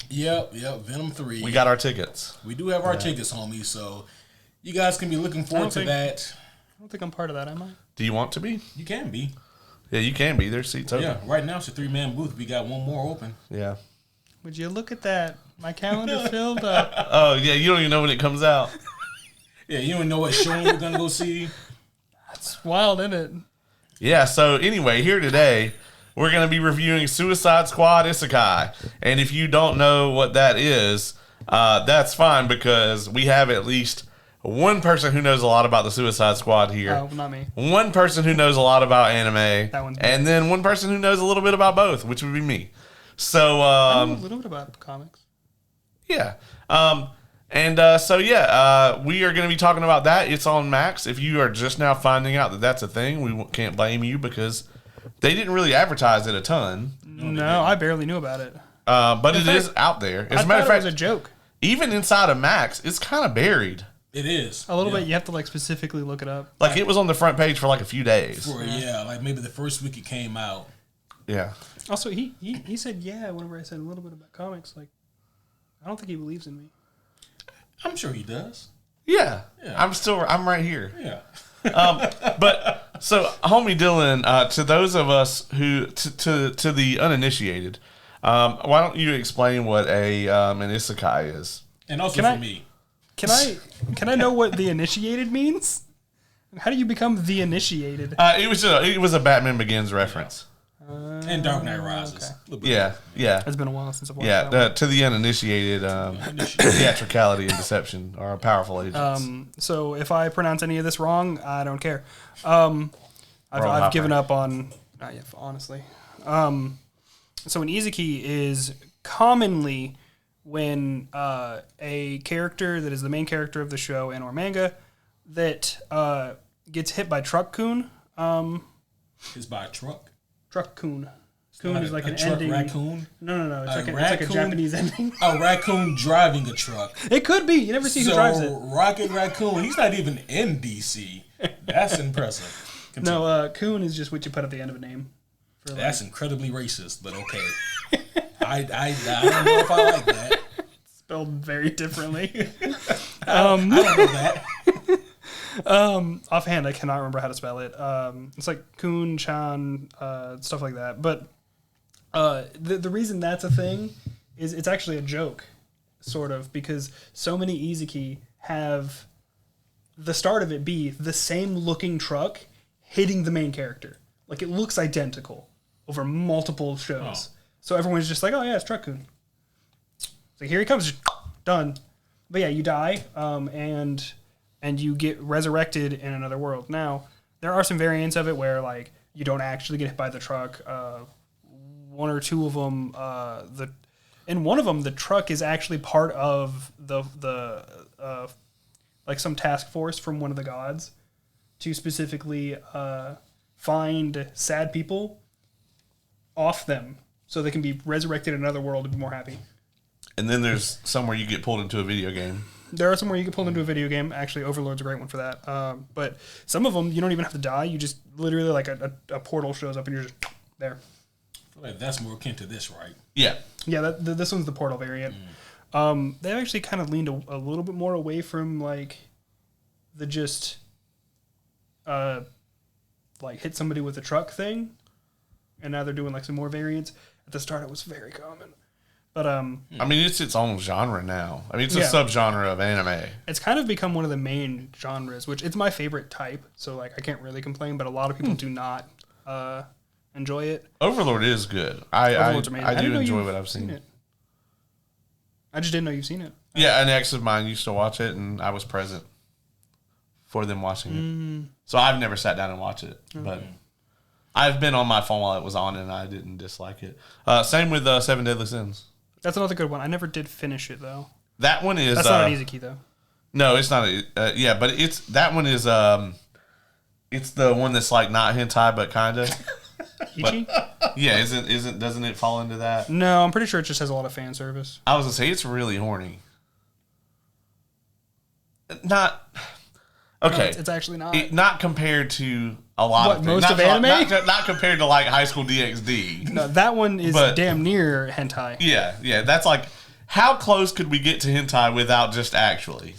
Yep, Venom 3. We got our tickets. We do have our tickets, homies, so you guys can be looking forward to that. I don't think I'm part of that, am I? Do you want to be? You can be. Yeah, you can be. There's seats open. Yeah, right now it's a 3-man booth. We got one more open. Yeah. Would you look at that? My calendar filled up. Oh, yeah, you don't even know when it comes out. Yeah, you don't know what show we're going to go see. That's wild, isn't it? Yeah, so anyway, here today, we're going to be reviewing Suicide Squad Isekai. And if you don't know what that is, that's fine because we have at least one person who knows a lot about the Suicide Squad here. Oh, not me. One person who knows a lot about anime. That one's and then one person who knows a little bit about both, which would be me. So, I know a little bit about comics. Yeah. And we are going to be talking about that. It's on Max. If you are just now finding out that that's a thing, we can't blame you because they didn't really advertise it a ton. No, I barely knew about it. But it is out there. As a matter of fact, it was a joke. Even inside of Max, it's kind of buried. It is. A little bit. You have to specifically look it up. Like it was on the front page for a few days. Like maybe the first week it came out. Yeah. Also, he said whenever I said a little bit about comics, I don't think he believes in me. I'm sure he does. Yeah. I'm right here. Yeah. But so, homie Dylan, to those of us who to the uninitiated, why don't you explain what an isekai is? And also for me. Can I know what the initiated means? How do you become the initiated? It was a Batman Begins reference. And Dark Knight Rises. Okay. Yeah. It's been a while since I've watched that one. To the uninitiated, theatricality and deception are powerful agents. So if I pronounce any of this wrong, I don't care. I've given up on... honestly. So an isekai is commonly when a character that is the main character of the show and or manga that gets hit by truck-kun. Is by a truck? Truck-kun. Coon is like an truck ending. Raccoon? No. It's like a Japanese ending. A raccoon driving a truck. It could be. You never see who drives it. Rocket Raccoon, he's not even in DC. That's impressive. Continue. No, coon is just what you put at the end of a name. That's incredibly racist, but okay. I don't know if I like that. Spelled very differently. I don't know that. Offhand, I cannot remember how to spell it. It's like Kun, Chan, stuff like that. But the reason that's a thing is it's actually a joke, sort of, because so many isekai have the start of it be the same looking truck hitting the main character. Like, it looks identical over multiple shows. Oh. So everyone's just like, oh, yeah, it's Truck-kun. So here he comes, just done. But yeah, you die, and you get resurrected in another world. Now, there are some variants of it where, like, you don't actually get hit by the truck. One or two of them, in one of them, the truck is actually part of the like some task force from one of the gods to specifically find sad people off them so they can be resurrected in another world to be more happy. And then there's somewhere you get pulled into a video game. There are somewhere you get pulled into a video game. Actually, Overlord's a great one for that. But some of them, you don't even have to die. You just literally, like, a portal shows up and you're just there. I feel like that's more akin to this, right? Yeah. Yeah, this one's the portal variant. They've actually kind of leaned a little bit more away from, like, the just, like, hit somebody with a truck thing. And now they're doing, like, some more variants. At the start, it was very common. But I mean, it's its own genre now. I mean, it's a subgenre of anime. It's kind of become one of the main genres, which it's my favorite type. So, like, I can't really complain. But a lot of people do not enjoy it. Overlord is good. Overlord's amazing. I do enjoy what I've seen. It. I just didn't know you've seen it. Yeah, an ex of mine used to watch it, and I was present for them watching it. So I've never sat down and watched it, but I've been on my phone while it was on, and I didn't dislike it. Same with Seven Deadly Sins. That's another good one. I never did finish it, though. That one is... That's not an isekai, though. No, it's not. But it's... That one is... it's the one that's, like, not hentai, but kind of. Ichi? Yeah, doesn't it fall into that? No, I'm pretty sure it just has a lot of fan service. I was going to say, it's really horny. Not... Okay. No, it's actually not. Not compared to a lot of things. Most of anime? Not compared to, like, High School DxD. No, that one is damn near hentai. Yeah. That's like, how close could we get to hentai without just actually?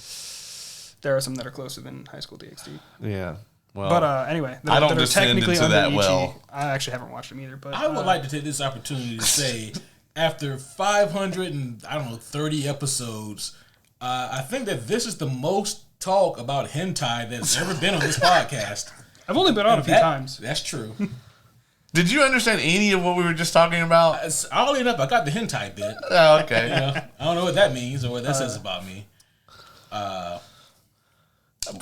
There are some that are closer than High School DxD. Yeah. Well, but anyway, I don't descend into that well. I actually haven't watched them either. But I would like to take this opportunity to say, after 530 episodes, I think that this is the most talk about hentai that's ever been on this podcast. I've only been on a few times. That's true. Did you understand any of what we were just talking about? Oddly enough, I got the hentai bit. Oh, okay. I don't know what that means or what that says about me.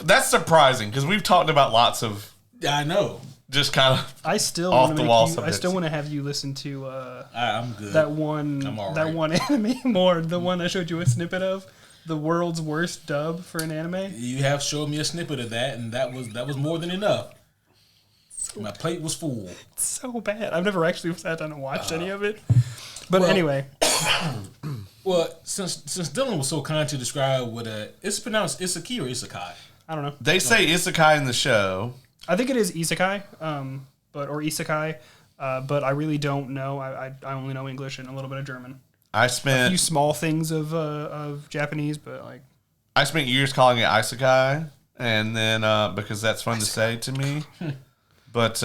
That's surprising because we've talked about lots of. I know. Just kind of. I still off the wall. I still want to have you listen to. I'm good. That one. I'm all that right. one anime more. The one I showed you a snippet of. the world's worst dub for an anime? You have showed me a snippet of that, and that was more than enough. My plate was full. It's so bad. I've never actually sat down and watched any of it. But anyway. Well, since Dylan was so kind to describe what it's pronounced Isekai or Isekai. I don't know. They say Isekai in the show. I think it is Isekai, or Isekai, but I really don't know. I only know English and a little bit of German. I spent a few small things of Japanese, but like I spent years calling it Isekai, and then because that's fun to say to me. But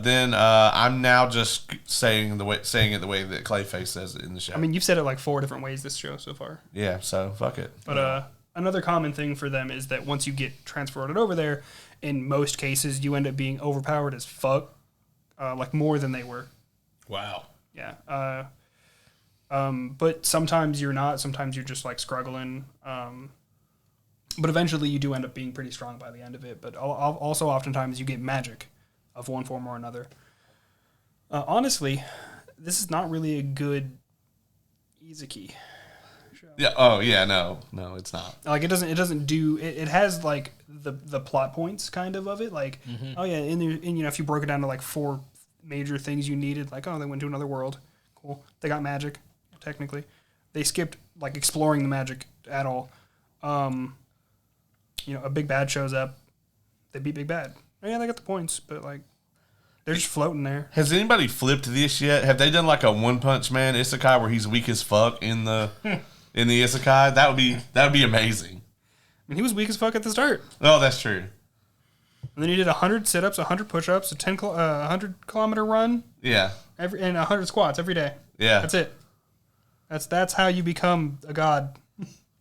then I'm now just saying it the way that Clayface says it in the show. I mean, you've said it like 4 different ways this show so far. Yeah, so fuck it. But another common thing for them is that once you get transported over there, in most cases, you end up being overpowered as fuck, like more than they were. Wow. Yeah. But sometimes you're not. Sometimes you're just like struggling. But eventually you do end up being pretty strong by the end of it. But also oftentimes you get magic of one form or another. Honestly, this is not really a good Isekai show. Yeah. Oh, yeah. No, it's not. Like it doesn't do. It has like the plot points kind of it. Like oh yeah, if you broke it down to like 4 major things you needed, like oh they went to another world, cool. They got magic, technically. They skipped like exploring the magic at all. A big bad shows up. They beat Big Bad. Oh, yeah, they got the points, but like they're just floating there. Has anybody flipped this yet? Have they done like a One Punch Man Isekai where he's weak as fuck in the Isekai? That would be amazing. I mean, he was weak as fuck at the start. Oh, that's true. And then he did 100 sit-ups, 100 push-ups, a 100-kilometer run. Yeah. And 100 squats every day. Yeah. That's it. That's how you become a god.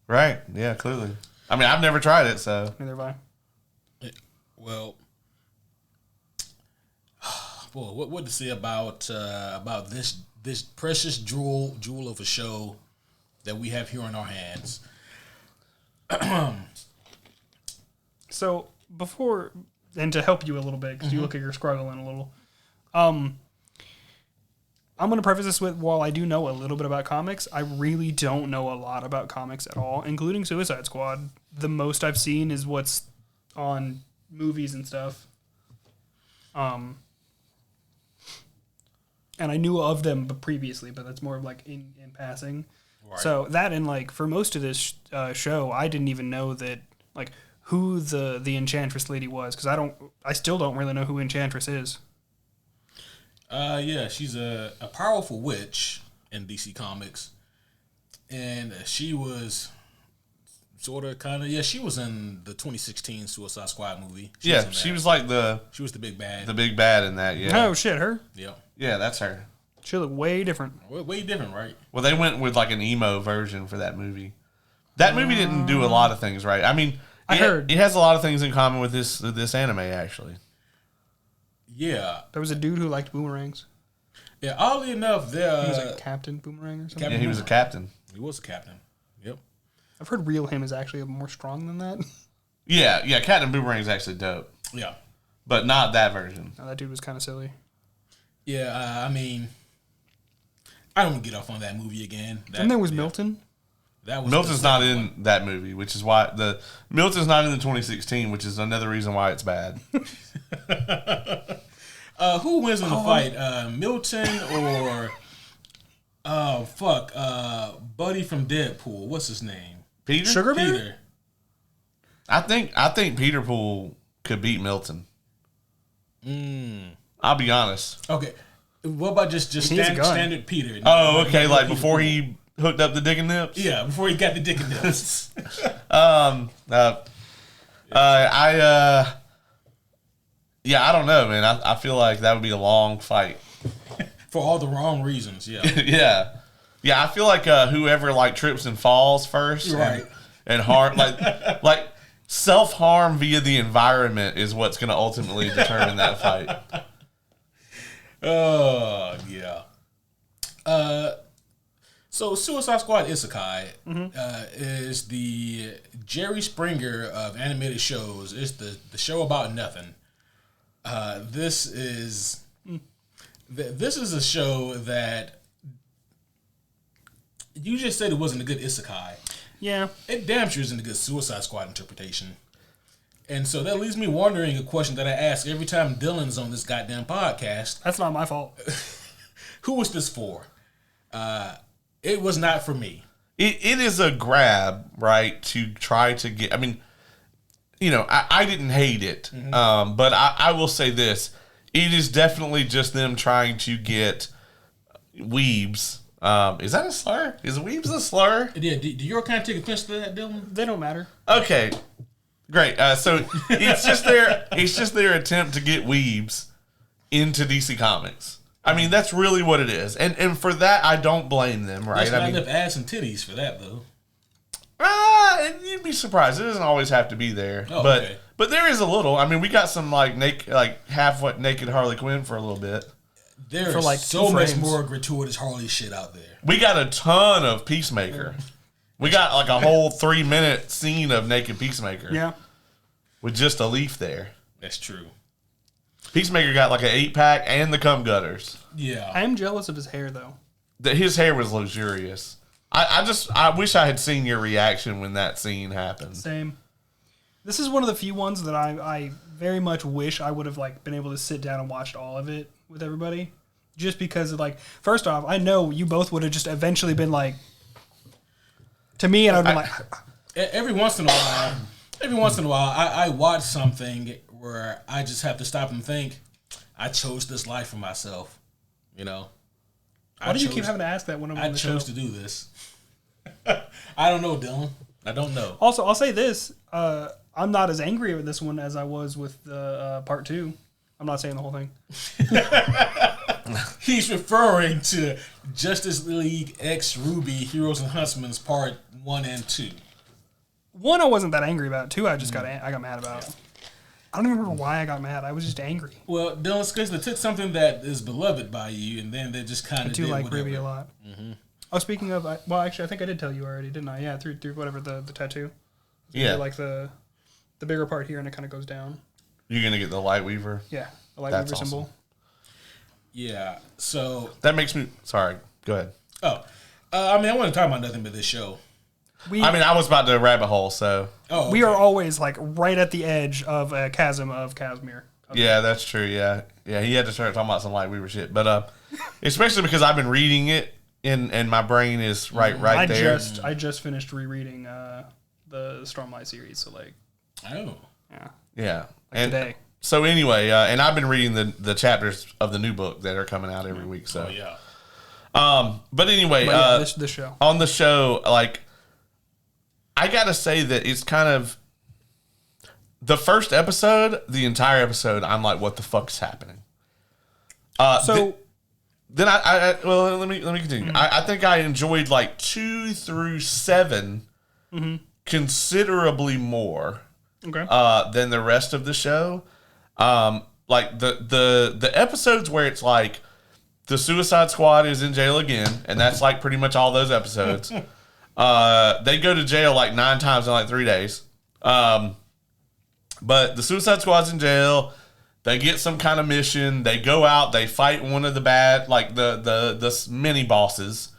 Right. Yeah, clearly. I mean, I've never tried it, so. Neither have I. Well, what to say about this precious jewel of a show that we have here in our hands? So before, and to help you a little bit, because you look like you're struggling a little, I'm going to preface this with, while I do know a little bit about comics, I really don't know a lot about comics at all, including Suicide Squad. The most I've seen is what's on movies and stuff. And I knew of them previously, but that's more of like in passing. Right. So that, and like for most of this show, I didn't even know that like who the Enchantress lady was, because I still don't really know who Enchantress is. Yeah, she's a powerful witch in DC Comics, and she was sort of kind of she was in the 2016 Suicide Squad movie. She was like she was the big bad. The big bad in that. Yeah. Oh shit, her. Yeah. Yeah, that's her. She looked way different. Way different, right? Well, they went with like an emo version for that movie. That movie didn't do a lot of things right. I mean, I heard it has a lot of things in common with this anime actually. Yeah. There was a dude who liked boomerangs. Yeah, oddly enough, he was like Captain Boomerang or something. Yeah, he was a captain. He was a captain. Yep. I've heard real him is actually more strong than that. Yeah, Captain Boomerang is actually dope. Yeah. But not that version. No, that dude was kind of silly. Yeah, I mean, I don't get off on that movie again. And there was Milton. Milton's not in that movie, which is why Milton's not in the 2016, which is another reason why it's bad. Who wins in the fight? Milton or Buddy from Deadpool? What's his name? Peter? Sugar Bear? Peter. I think Peter Pool could beat Milton. I'll be honest. Okay. What about just standard Peter? Oh, okay. Like before he hooked up the dick and nips? Yeah, before he got the dick and nips. I don't know, man. I feel like that would be a long fight. For all the wrong reasons, yeah. Yeah, I feel like whoever like trips and falls first, right, and harm like self-harm via the environment is what's going to ultimately determine that fight. Oh, yeah. So Suicide Squad Isekai is the Jerry Springer of animated shows. It's the show about nothing. This is a show that you just said it wasn't a good Isekai. Yeah. It damn sure isn't a good Suicide Squad interpretation. And so that leaves me wondering a question that I ask every time Dylan's on this goddamn podcast. That's not my fault. Who was this for? It was not for me. It is a grab, right, to try to get... I mean, you know, I didn't hate it, but I will say this. It is definitely just them trying to get weebs. Is that a slur? Is weebs a slur? Yeah, do you kind of take offense to that, Dylan? They don't matter. Okay, great. So it's just their attempt to get weebs into DC Comics. I mean, that's really what it is, and for that, I don't blame them. Right? I mean, ass and titties for that though. You'd be surprised. It doesn't always have to be there, okay. But there is a little. I mean, we got some half naked Harley Quinn for a little bit. There's like so much more gratuitous Harley shit out there. We got a ton of Peacemaker. We got like a whole 3-minute scene of naked Peacemaker. Yeah, with just a leaf there. That's true. Peacemaker got like an 8-pack and the cum gutters. Yeah, I am jealous of his hair though. His hair was luxurious. I wish I had seen your reaction when that scene happened. Same. This is one of the few ones that I very much wish I would have like been able to sit down and watched all of it with everybody. Just because of like, first off, I know you both would have just eventually been like, to me, and I'd been like, every once in a while, I watch something where I just have to stop and think, I chose this life for myself, you know. Why do you keep having to ask that when I'm on the show? I chose to do this. I don't know, Dylan. I don't know. Also, I'll say this. I'm not as angry with this one as I was with part 2. I'm not saying the whole thing. He's referring to Justice League X Ruby Heroes and Huntsmen's part 1 and 2. 1 I wasn't that angry about. 2 I just got mad about. Yeah. I don't even remember why I got mad. I was just angry. Well, Dylan, it's because they took something that is beloved by you, and then they just kind of did like whatever. Ruby a lot. Mm-hmm. Oh, speaking of, actually, I think I did tell you already, didn't I? Yeah, through whatever the tattoo. Yeah, like the bigger part here, and it kind of goes down. You're gonna get the Lightweaver. Yeah, the Lightweaver symbol. Awesome. Yeah, so that makes me sorry. Go ahead. Oh, I mean, I want to talk about nothing but this show. I was about to rabbit hole, so we are always like right at the edge of a chasm of Casimir. Okay. Yeah, that's true. Yeah, he had to start talking about some Lightweaver shit, but especially because I've been reading it and my brain is right there. I just finished rereading the Stormlight series, so like, yeah, like today. So anyway, and I've been reading the chapters of the new book that are coming out every week. So but anyway, this show on the show, like, I gotta say that it's kind of the first episode, the entire episode. I'm like, what the fuck's happening? Then let me continue. Mm-hmm. I think I enjoyed like 2 through 7 considerably more than the rest of the show. Like the episodes where it's like the Suicide Squad is in jail again, and that's like pretty much all those episodes. They go to jail like 9 times in like 3 days. But the Suicide Squad's in jail. They get some kind of mission. They go out. They fight one of the bad, like the mini bosses,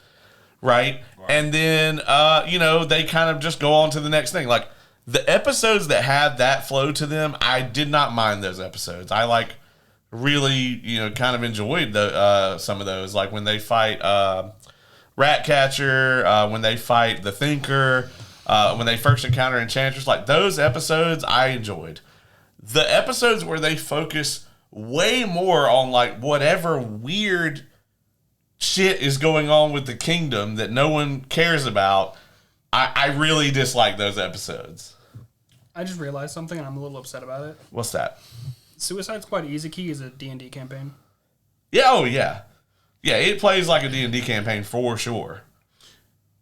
right? And then they kind of just go on to the next thing. Like the episodes that had that flow to them, I did not mind those episodes. I like really kind of enjoyed some of those. Like when they fight Ratcatcher, when they fight the Thinker, when they first encounter Enchantress, like those episodes I enjoyed. The episodes where they focus way more on like whatever weird shit is going on with the kingdom that no one cares about, I really dislike those episodes. I just realized something and I'm a little upset about it. What's that? Suicide Squad Isekai is a D&D campaign. Yeah, oh yeah. Yeah, it plays like a D&D campaign for sure.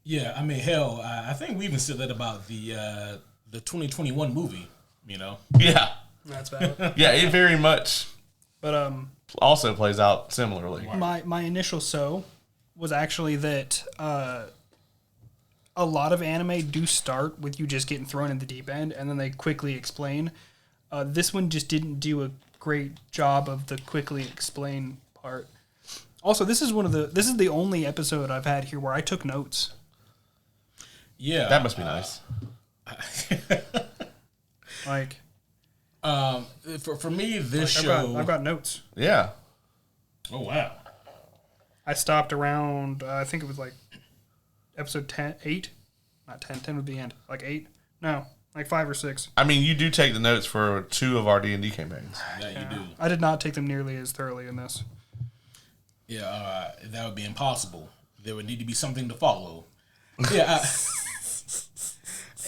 Yeah, I mean, hell, I think we even said that about the 2021 movie, Yeah. That's valid. Yeah, it very much but also plays out similarly. My initial was actually that a lot of anime do start with you just getting thrown in the deep end, and then they quickly explain. This one just didn't do a great job of the quickly explain part. Also, this is the only episode I've had here where I took notes. Yeah. That must be nice. Like, for me, this show... I've got notes. Yeah. Oh, wow. I stopped around, I think it was like episode 8. Not 10. 10 would be end. Like 8? No, like 5 or 6. I mean, you do take the notes for 2 of our D&D campaigns. Yeah, you do. I did not take them nearly as thoroughly in this. Yeah, that would be impossible. There would need to be something to follow. Yeah,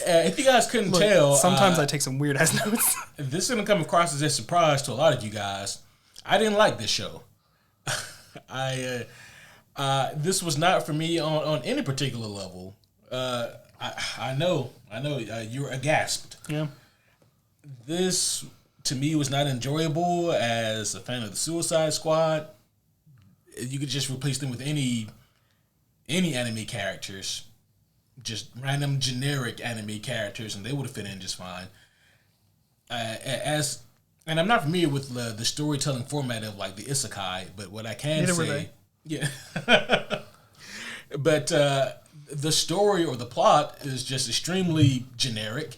if you guys couldn't tell... Sometimes I take some weird-ass notes. This is going to come across as a surprise to a lot of you guys. I didn't like this show. This was not for me on any particular level. I know, you were aghast. Yeah. This, to me, was not enjoyable as a fan of the Suicide Squad. You could just replace them with any anime characters. Just random generic anime characters, and they would have fit in just fine. And I'm not familiar with the storytelling format of like the Isekai, but what I can Neither say, were they. Yeah. But the story or the plot is just extremely generic.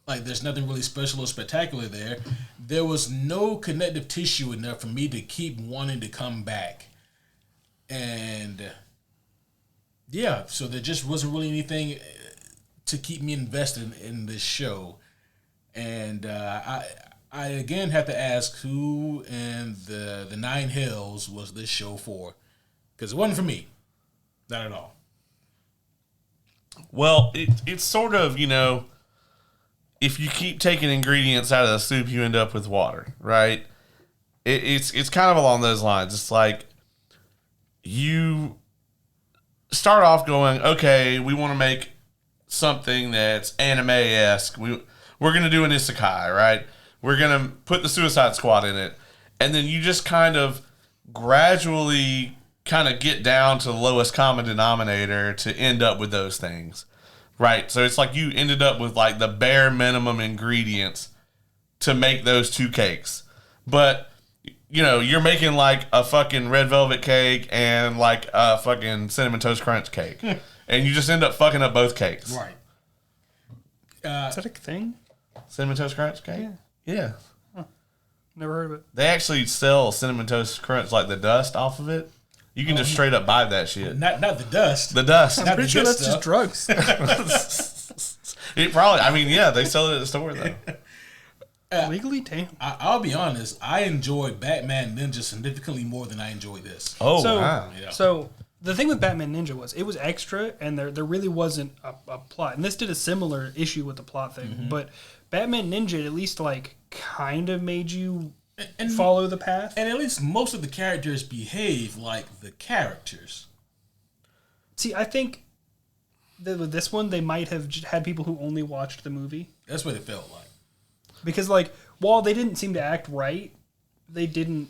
Like there's nothing really special or spectacular there. There was no connective tissue enough for me to keep wanting to come back, and yeah, so there just wasn't really anything to keep me invested in this show. And I again have to ask, who in the 9 hells was this show for? Because it wasn't for me. Not at all. Well, it's sort of, if you keep taking ingredients out of the soup, you end up with water, right? It's kind of along those lines. It's like you start off going, okay, we want to make something that's anime-esque. We're going to do an isekai, right? We're going to put the Suicide Squad in it. And then you just kind of gradually kind of get down to the lowest common denominator to end up with those things, right? So it's like you ended up with like the bare minimum ingredients to make those 2 cakes. But you're making like a fucking red velvet cake and like a fucking cinnamon toast crunch cake. And you just end up fucking up both cakes. Right. Is that a thing? Cinnamon toast crunch cake? Yeah. Huh. Never heard of it. They actually sell cinnamon toast crunch, like the dust off of it. You can just straight up buy that shit. Not the dust. The dust. I'm pretty sure that's just drugs. It probably, they sell it at the store though. Legally? Damn. I'll be honest. I enjoyed Batman Ninja significantly more than I enjoyed this. Oh, wow. Yeah. So the thing with Batman Ninja was it was extra, and there really wasn't a plot. And this did a similar issue with the plot thing. Mm-hmm. But Batman Ninja at least like kind of made you and follow the path. And at least most of the characters behave like the characters. See, I think with this one, they might have had people who only watched the movie. That's what it felt like. Because, like, while they didn't seem to act right, they didn't...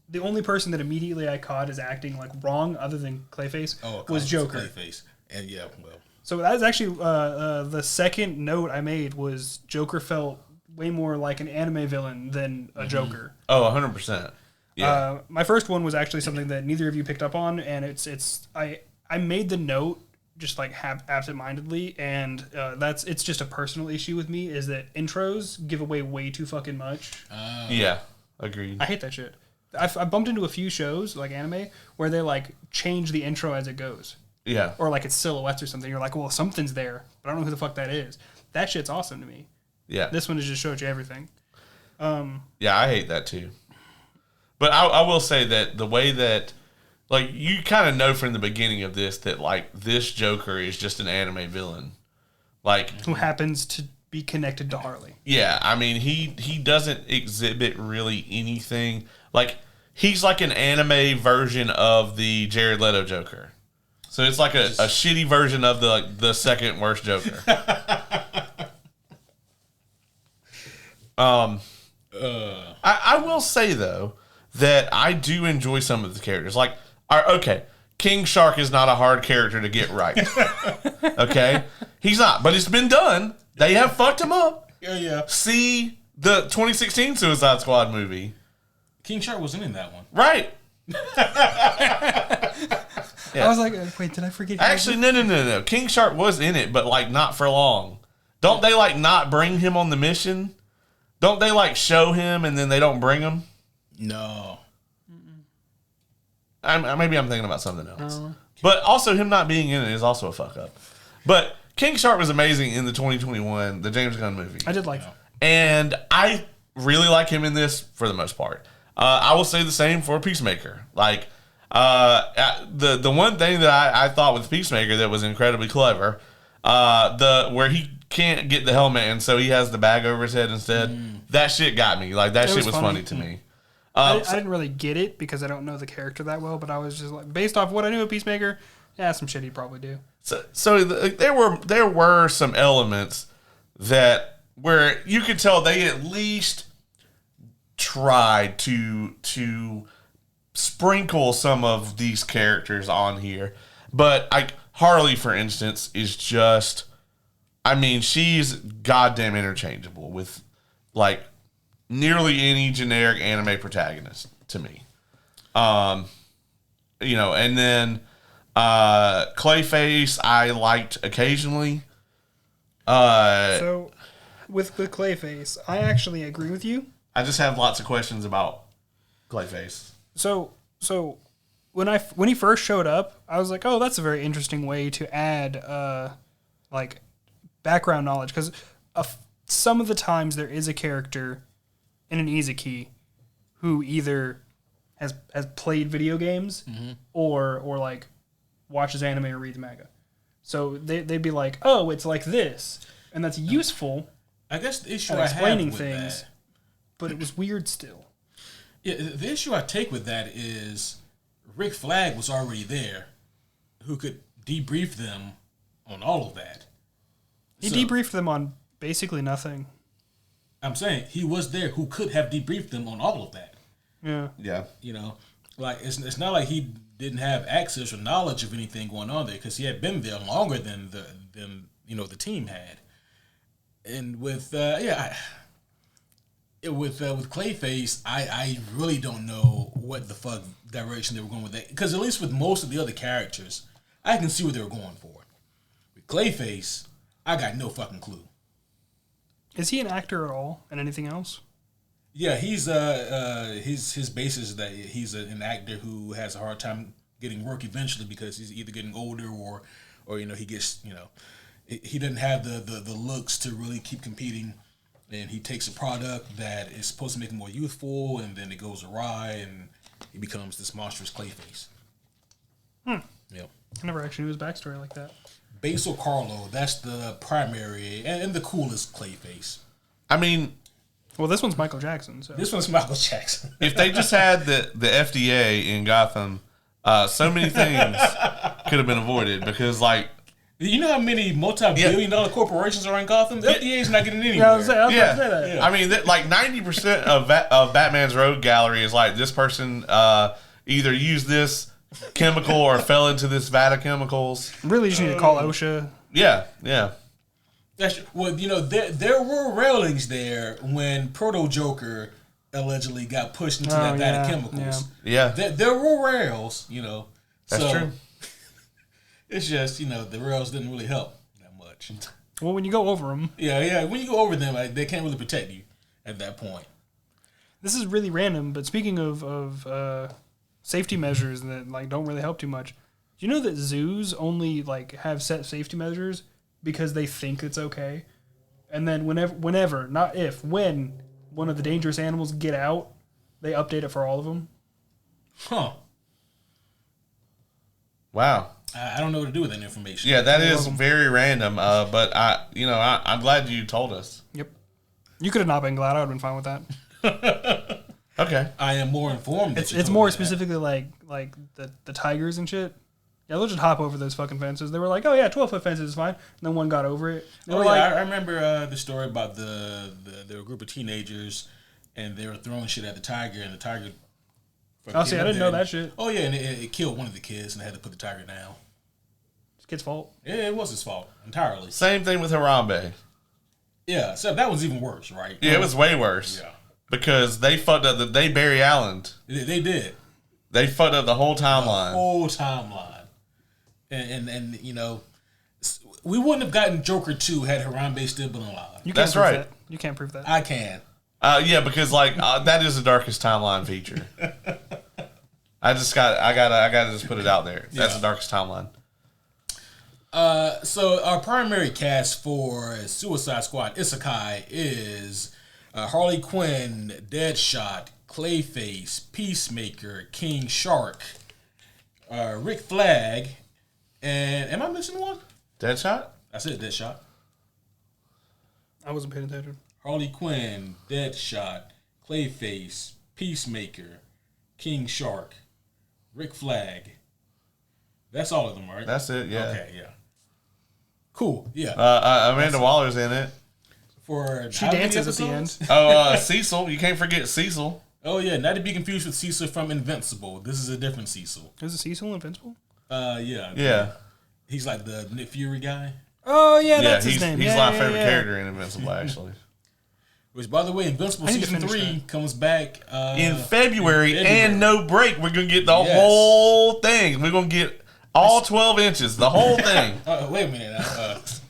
The only person that immediately I caught as acting, like, wrong, other than Clayface, was Joker. Clayface. And, yeah, well... So that was actually... the second note I made was Joker felt way more like an anime villain than a Joker. Oh, 100%. Yeah. My first one was actually something that neither of you picked up on, and I made the note just like absentmindedly, and it's just a personal issue with me, is that intros give away way too fucking much. Yeah, agreed. I hate that shit. I bumped into a few shows like anime where they like change the intro as it goes. Yeah. Or like it's silhouettes or something. You're like, well, something's there, but I don't know who the fuck that is. That shit's awesome to me. Yeah. This one has just showed you everything. Yeah, I hate that too. But I will say that the way that, like, you kind of know from the beginning of this that, like, this Joker is just an anime villain. Like, who happens to be connected to Harley. Yeah, I mean, he doesn't exhibit really anything. Like, he's like an anime version of the Jared Leto Joker. So it's like a shitty version of the second worst Joker. I will say, though, that I do enjoy some of the characters. Like, okay, King Shark is not a hard character to get right. Okay? He's not, but it's been done. They have fucked him up. Yeah. See the 2016 Suicide Squad movie. King Shark wasn't in that one. Right. I was like, wait, did I forget? Actually, no. King Shark was in it, but like not for long. Don't they like not bring him on the mission? Don't they like show him and then they don't bring him? No. Maybe I'm thinking about something else. But also him not being in it is also a fuck up. But King Shark was amazing in the 2021, the James Gunn movie. I did like him. And I really like him in this for the most part. I will say the same for Peacemaker. Like, the one thing that I thought with Peacemaker that was incredibly clever, where he can't get the helmet and so he has the bag over his head instead. That shit got me. Like that shit was funny to me. I didn't really get it because I don't know the character that well, but I was just like, based off what I knew of Peacemaker, yeah, some shit he'd probably do. So there were some elements that where you could tell they at least tried to sprinkle some of these characters on here, but Harley, for instance, is just, I mean, she's goddamn interchangeable with like nearly any generic anime protagonist to me. You know, and then Clayface I liked occasionally. So with Clayface, I actually agree with you. I just have lots of questions about Clayface. So when he first showed up, I was like, oh, that's a very interesting way to add like background knowledge, because some of the times there is a character in an Isekai who either has played video games or like watches anime or reads manga. So they'd be like, oh, it's like this, and that's useful. I guess the issue I have with things, but it was weird still. Yeah, the issue I take with that is Rick Flag was already there, who could debrief them on all of that. He debriefed them on basically nothing. I'm saying he was there who could have debriefed them on all of that. Yeah. You know, like it's not like he didn't have access or knowledge of anything going on there, because he had been there longer than the team had. And with with Clayface, I really don't know what the fuck direction they were going with that, because at least with most of the other characters, I can see what they were going for. With Clayface, I got no fucking clue. Is he an actor at all in anything else? Yeah, he's his basis is that he's an actor who has a hard time getting work eventually, because he's either getting older or he gets, he doesn't have the looks to really keep competing, and he takes a product that is supposed to make him more youthful, and then it goes awry, and he becomes this monstrous Clayface. Yeah. I never actually knew his backstory like that. Basil Carlo, that's the primary and the coolest Clayface. I mean, well, this one's Michael Jackson. So. This one's Michael Jackson. If they just had the FDA in Gotham, so many things could have been avoided, because, like, you know how many multi-billion-dollar corporations are in Gotham? The FDA is not getting anywhere. I was about to say that. Yeah. I mean, like 90% of Batman's rogue gallery is like, this person either used this chemical or fell into this vat of chemicals. Really, you just need to call OSHA. Yeah. Well, there were railings there when Proto Joker allegedly got pushed into that vat of chemicals. Yeah. There were rails, That's true. It's just, the rails didn't really help that much. Well, when you go over them. Yeah. When you go over them, they can't really protect you at that point. This is really random, but speaking of safety measures that like don't really help too much, do you know that zoos only like have set safety measures because they think it's okay? And then whenever, not if, when one of the dangerous animals get out, they update it for all of them. Huh. Wow. I don't know what to do with that information. Yeah, that is very random. But I'm glad you told us. Yep. You could have not been glad. I would have been fine with that. Okay. I am more informed. It's more specifically like the tigers and shit. Yeah, they'll just hop over those fucking fences. They were like, oh yeah, 12-foot fences is fine. And then one got over it. I remember the story about there were a group of teenagers and they were throwing shit at the tiger, and the tiger. Oh, see, I didn't know that shit. Oh yeah, and it killed one of the kids, and they had to put the tiger down. It's kid's fault. Yeah, it was his fault entirely. Same thing with Harambe. Yeah, so that was even worse, right? Yeah, it was way worse. Yeah, because they fucked up. They Barry Allen. They did. They fucked up the whole timeline. and you know, we wouldn't have gotten Joker 2 had Harambe still been alive. That's right. That. You can't prove that. I can. Yeah, because like that is the darkest timeline feature. I gotta just put it out there. That's the darkest timeline. So our primary cast for Suicide Squad Isekai is Harley Quinn, Deadshot, Clayface, Peacemaker, King Shark, Rick Flag, and am I missing one? Deadshot? I said Deadshot. I wasn't paying attention. Harley Quinn, Deadshot, Clayface, Peacemaker, King Shark, Rick Flag. That's all of them, right? That's it, yeah. Okay, yeah. Cool, yeah. Amanda Waller's in it. She dances at the end. Oh, Cecil. You can't forget Cecil. Oh, yeah. Not to be confused with Cecil from Invincible. This is a different Cecil. Is it Cecil Invincible? Yeah. Yeah. He's like the Nick Fury guy. Oh, yeah, that's his name. He's my favorite character in Invincible, actually. Which, by the way, Invincible Season 3 comes back in February and no break. We're going to get the whole thing. We're going to get all 12 inches, the whole thing. Wait a minute.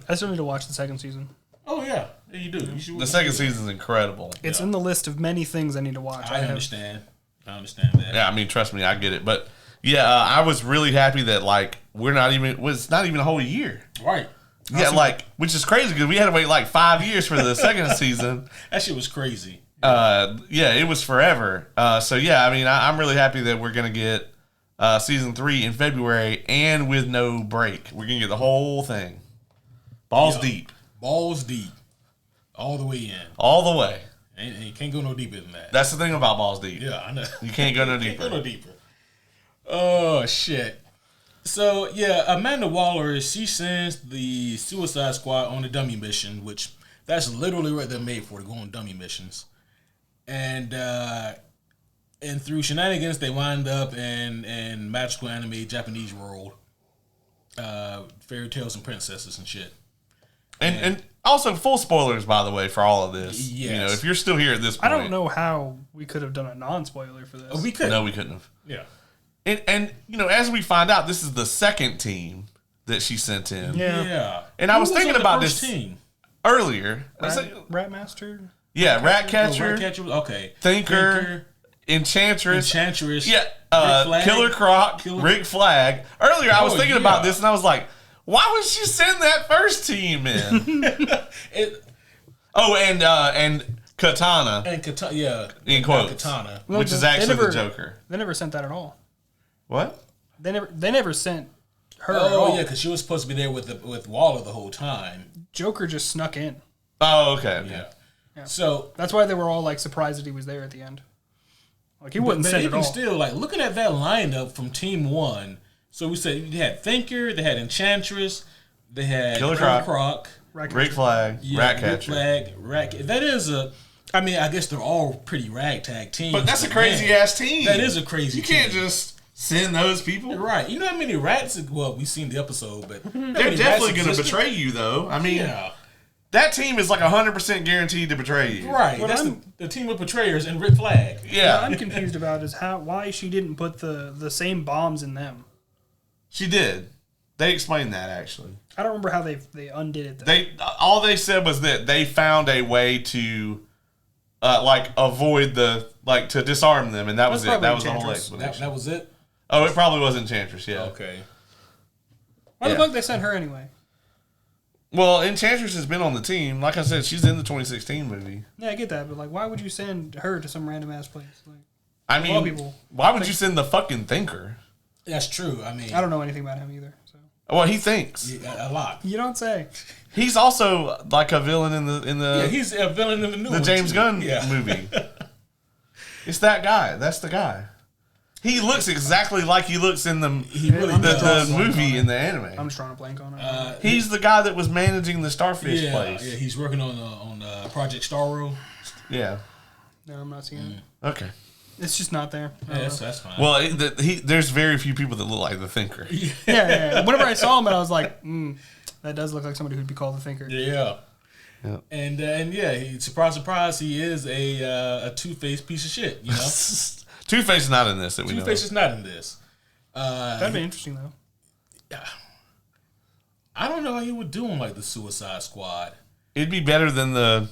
I still need to watch the second season. Oh, yeah. You do. The second season is incredible. It's in the list of many things I need to watch. I understand that. Yeah, I mean, trust me, I get it. But, yeah, I was really happy that, like, it's not even a whole year. Right. Yeah, like, which is crazy because we had to wait like 5 years for the second season. That shit was crazy. Yeah, it was forever. So, yeah, I mean, I'm really happy that we're going to get season 3 in February and with no break. We're going to get the whole thing. Balls deep. Balls deep. All the way in. All the way. And you can't go no deeper than that. That's the thing about balls deep. Yeah, I know. You can't go no deeper. Can't go no deeper. Oh, shit. So, yeah, Amanda Waller, she sends the Suicide Squad on a dummy mission, which that's literally what they're made for, to go on dummy missions. And through shenanigans, they wind up in magical anime Japanese world. Fairy tales and princesses and shit. And also, full spoilers, by the way, for all of this. Yes. You know, if you're still here at this point. I don't know how we could have done a non-spoiler for this. Oh, we could. No, we couldn't have. Yeah. And you know, as we find out, this is the second team that she sent in. Yeah. And I was thinking about this team? earlier. Ratmaster? Yeah, Ratcatcher. Ratcatcher, okay. Thinker. Enchantress. Yeah. Killer Croc. Rick Flag. Earlier, I was thinking about this, and I was like, why would she send that first team in? And Katana. And Katana, yeah. In quotes. Katana. Which is actually the Joker. They never sent that at all. What? They never sent her at all. all. Yeah, because she was supposed to be there with Waller the whole time. Joker just snuck in. Oh, okay. Yeah. So that's why they were all like surprised that he was there at the end. Like he wouldn't send it all. Still, like looking at that lineup from Team 1, so we said they had Thinker, they had Enchantress, they had Killer Croc, Rick Flag, Ratcatcher. That is a. I mean, I guess they're all pretty ragtag teams. But that's a crazy ass team. That is a crazy team. You can't just send those people. Right. You know how many rats... Well, we've seen the episode, but... They're definitely going to betray you, though. I mean, that team is like 100% guaranteed to betray you. Right. What that's the team of betrayers and Rick Flag. Yeah. What I'm confused about is why she didn't put the same bombs in them. She did. They explained that, actually. I don't remember how they undid it, though. All they said was that they found a way to... avoid to disarm them, and that was it. That was the whole explanation. That was it? Oh, it probably was Enchantress, yeah. Okay. Why the fuck they sent her anyway? Well, Enchantress has been on the team. Like I said, she's in the 2016 movie. Yeah, I get that, but why would you send her to some random ass place? Why would you send the fucking Thinker? That's true. I mean, I don't know anything about him either. So. Well, he thinks a lot. You don't say. He's also like a villain in the. Yeah, he's a villain in the new James Gunn movie. It's that guy. That's the guy. He looks exactly like he looks in the movie in the anime. I'm just trying to blank on it. He's the guy that was managing the Starfish place. Yeah, he's working on Project Starro. Yeah. No, I'm not seeing it. Okay. It's just not there. Yeah, that's fine. Well, there's very few people that look like the Thinker. Yeah. Whenever I saw him, I was like, that does look like somebody who'd be called the Thinker. Yeah. Yep. And surprise, he is a two-faced piece of shit, you know? Two-Face is not in this. Two-Face is not in this. That'd be interesting, though. I don't know how you would do him like the Suicide Squad. It'd be better than the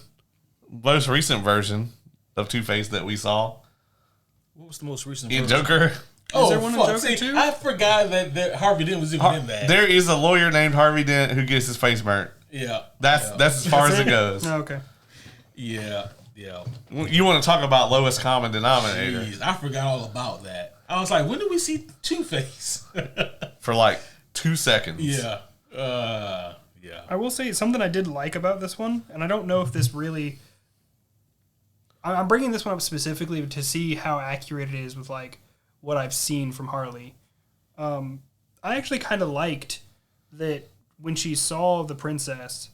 most recent version of Two-Face that we saw. What was the most recent in version? Joker? Is there one in Joker too? I forgot that Harvey Dent was even in that. There is a lawyer named Harvey Dent who gets his face burnt. Yeah. That's as far as it goes. Oh, okay. Yeah. You want to talk about lowest common denominator? Jeez, I forgot all about that. I was like, when did we see Two-Face? For like 2 seconds. Yeah. I will say something I did like about this one, and I don't know if this really... I'm bringing this one up specifically to see how accurate it is with like what I've seen from Harley. I actually kind of liked that when she saw the princess,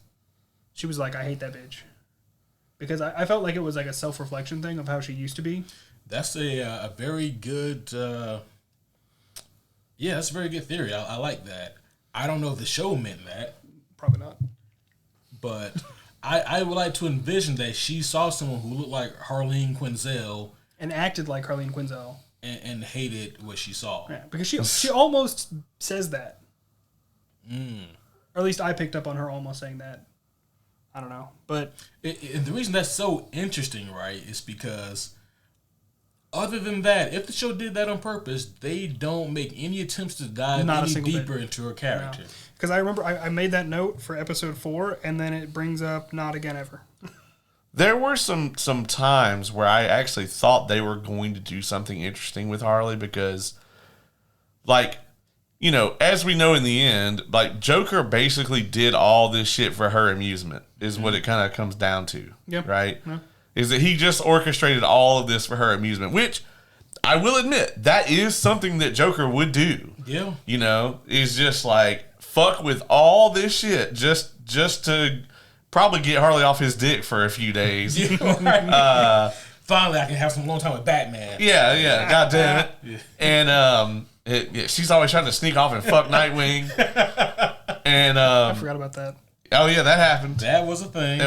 she was like, I hate that bitch. Because I felt like it was like a self-reflection thing of how she used to be. That's a very good... that's a very good theory. I like that. I don't know if the show meant that. Probably not. But I would like to envision that she saw someone who looked like Harleen Quinzel. And acted like Harleen Quinzel. And hated what she saw. Yeah, because she almost says that. Or at least I picked up on her almost saying that. I don't know. But the reason that's so interesting, right, is because other than that, if the show did that on purpose, they don't make any attempts to dive any deeper into her character. Because I remember I made that note for episode 4, and then it brings up not again ever. There were some times where I actually thought they were going to do something interesting with Harley because, like, you know, as we know in the end, like, Joker basically did all this shit for her amusement, is what it kind of comes down to, right? Yeah. Is that he just orchestrated all of this for her amusement, which I will admit, that is something that Joker would do. Yeah. You know, is just like, fuck with all this shit just to probably get Harley off his dick for a few days. Right. Finally, I can have some long time with Batman. Yeah, god damn it. Yeah. And she's always trying to sneak off and fuck Nightwing. And I forgot about that. Oh yeah, that happened. That was a thing.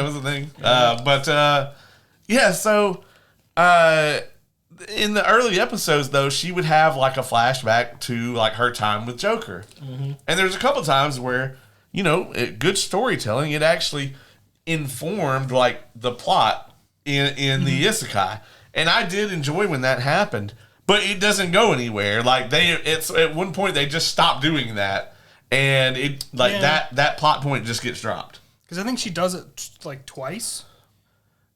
So in the early episodes though, she would have like a flashback to like her time with Joker. Mm-hmm. And there's a couple times where, you know, good storytelling, it actually informed like the plot in the Isekai. And I did enjoy when that happened. But it doesn't go anywhere. Like it's at one point they just stopped doing that, and it that plot point just gets dropped. Because I think she does it like twice.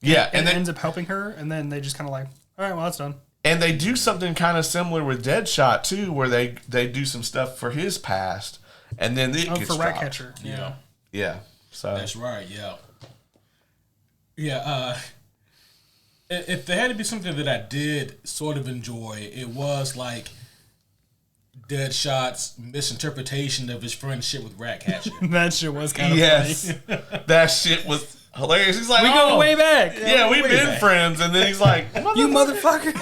Yeah, and it ends up helping her, and then they just kind of like, all right, well that's done. And they do something kind of similar with Deadshot too, where they do some stuff for his past, and then it gets for dropped. Ratcatcher. Yeah. So that's right. Yeah. If there had to be something that I did sort of enjoy, it was like Deadshot's misinterpretation of his friendship with Ratcatcher. That shit was kind of funny. That shit was hilarious. He's like, we go way back. Yeah, we've been friends. And then he's like, you motherfucker.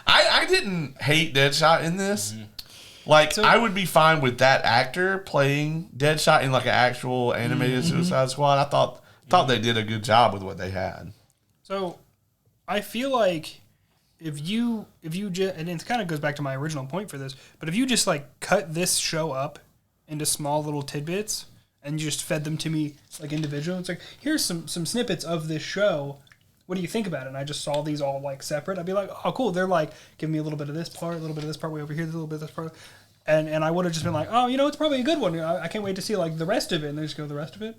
I didn't hate Deadshot in this. Mm-hmm. Like, I would be fine with that actor playing Deadshot in like an actual animated Suicide Squad. I thought they did a good job with what they had. So, I feel like if you just, and it kind of goes back to my original point for this, but if you just like cut this show up into small little tidbits and you just fed them to me like individual, it's like, here's some snippets of this show. What do you think about it? And I just saw these all like separate. I'd be like, oh, cool. They're like, give me a little bit of this part, a little bit of this part way over here, a little bit of this part. And I would have just been like, oh, you know, it's probably a good one. I can't wait to see like the rest of it. And they just go, the rest of it?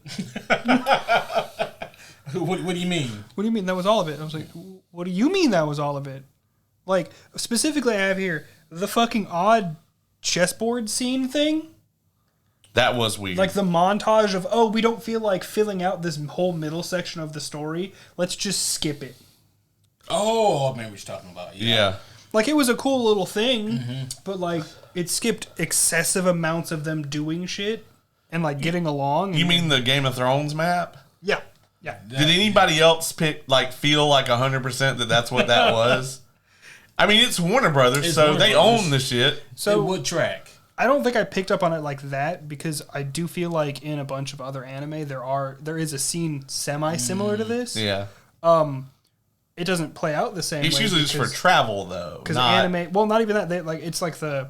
What do you mean? What do you mean that was all of it? I was like, what do you mean that was all of it? Like, specifically I have here, the fucking odd chessboard scene thing. That was weird. Like the montage of, oh, we don't feel like filling out this whole middle section of the story. Let's just skip it. Oh, man, what you're talking about. Yeah. Like, it was a cool little thing, but, like, it skipped excessive amounts of them doing shit and, like, getting along. You mean the Game of Thrones map? Yeah. Did anybody else feel like 100% that that's what that was? I mean, it's Warner Brothers, so they own the shit. So it would track. I don't think I picked up on it like that because I do feel like in a bunch of other anime there is a scene semi-similar to this. Yeah. it doesn't play out the same way. It's usually just for travel, though. Because anime... Well, not even that. It's like the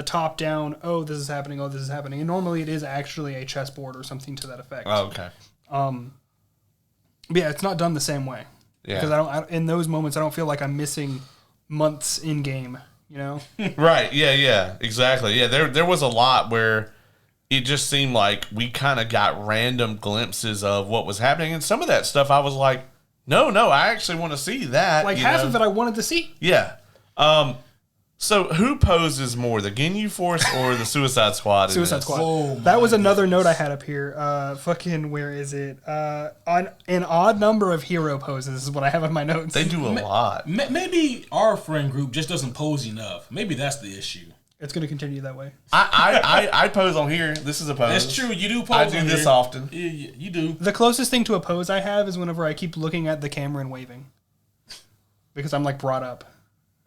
top-down, oh, this is happening, oh, this is happening. And normally it is actually a chessboard or something to that effect. Oh, okay. But yeah, it's not done the same way. Yeah. Because in those moments, I don't feel like I'm missing months in-game, you know? Right, yeah, exactly. Yeah, there was a lot where it just seemed like we kind of got random glimpses of what was happening. And some of that stuff I was like, no, I actually want to see that. Like half of it I wanted to see. Yeah. So who poses more, the Ginyu Force or the Suicide Squad? Suicide Squad. Oh, that was another note I had up here. Where is it? On an odd number of hero poses is what I have in my notes. They do a lot. Maybe our friend group just doesn't pose enough. Maybe that's the issue. It's going to continue that way. I pose on here. This is a pose. That's true. You do pose. I do this often. You do. The closest thing to a pose I have is whenever I keep looking at the camera and waving, because I'm like brought up.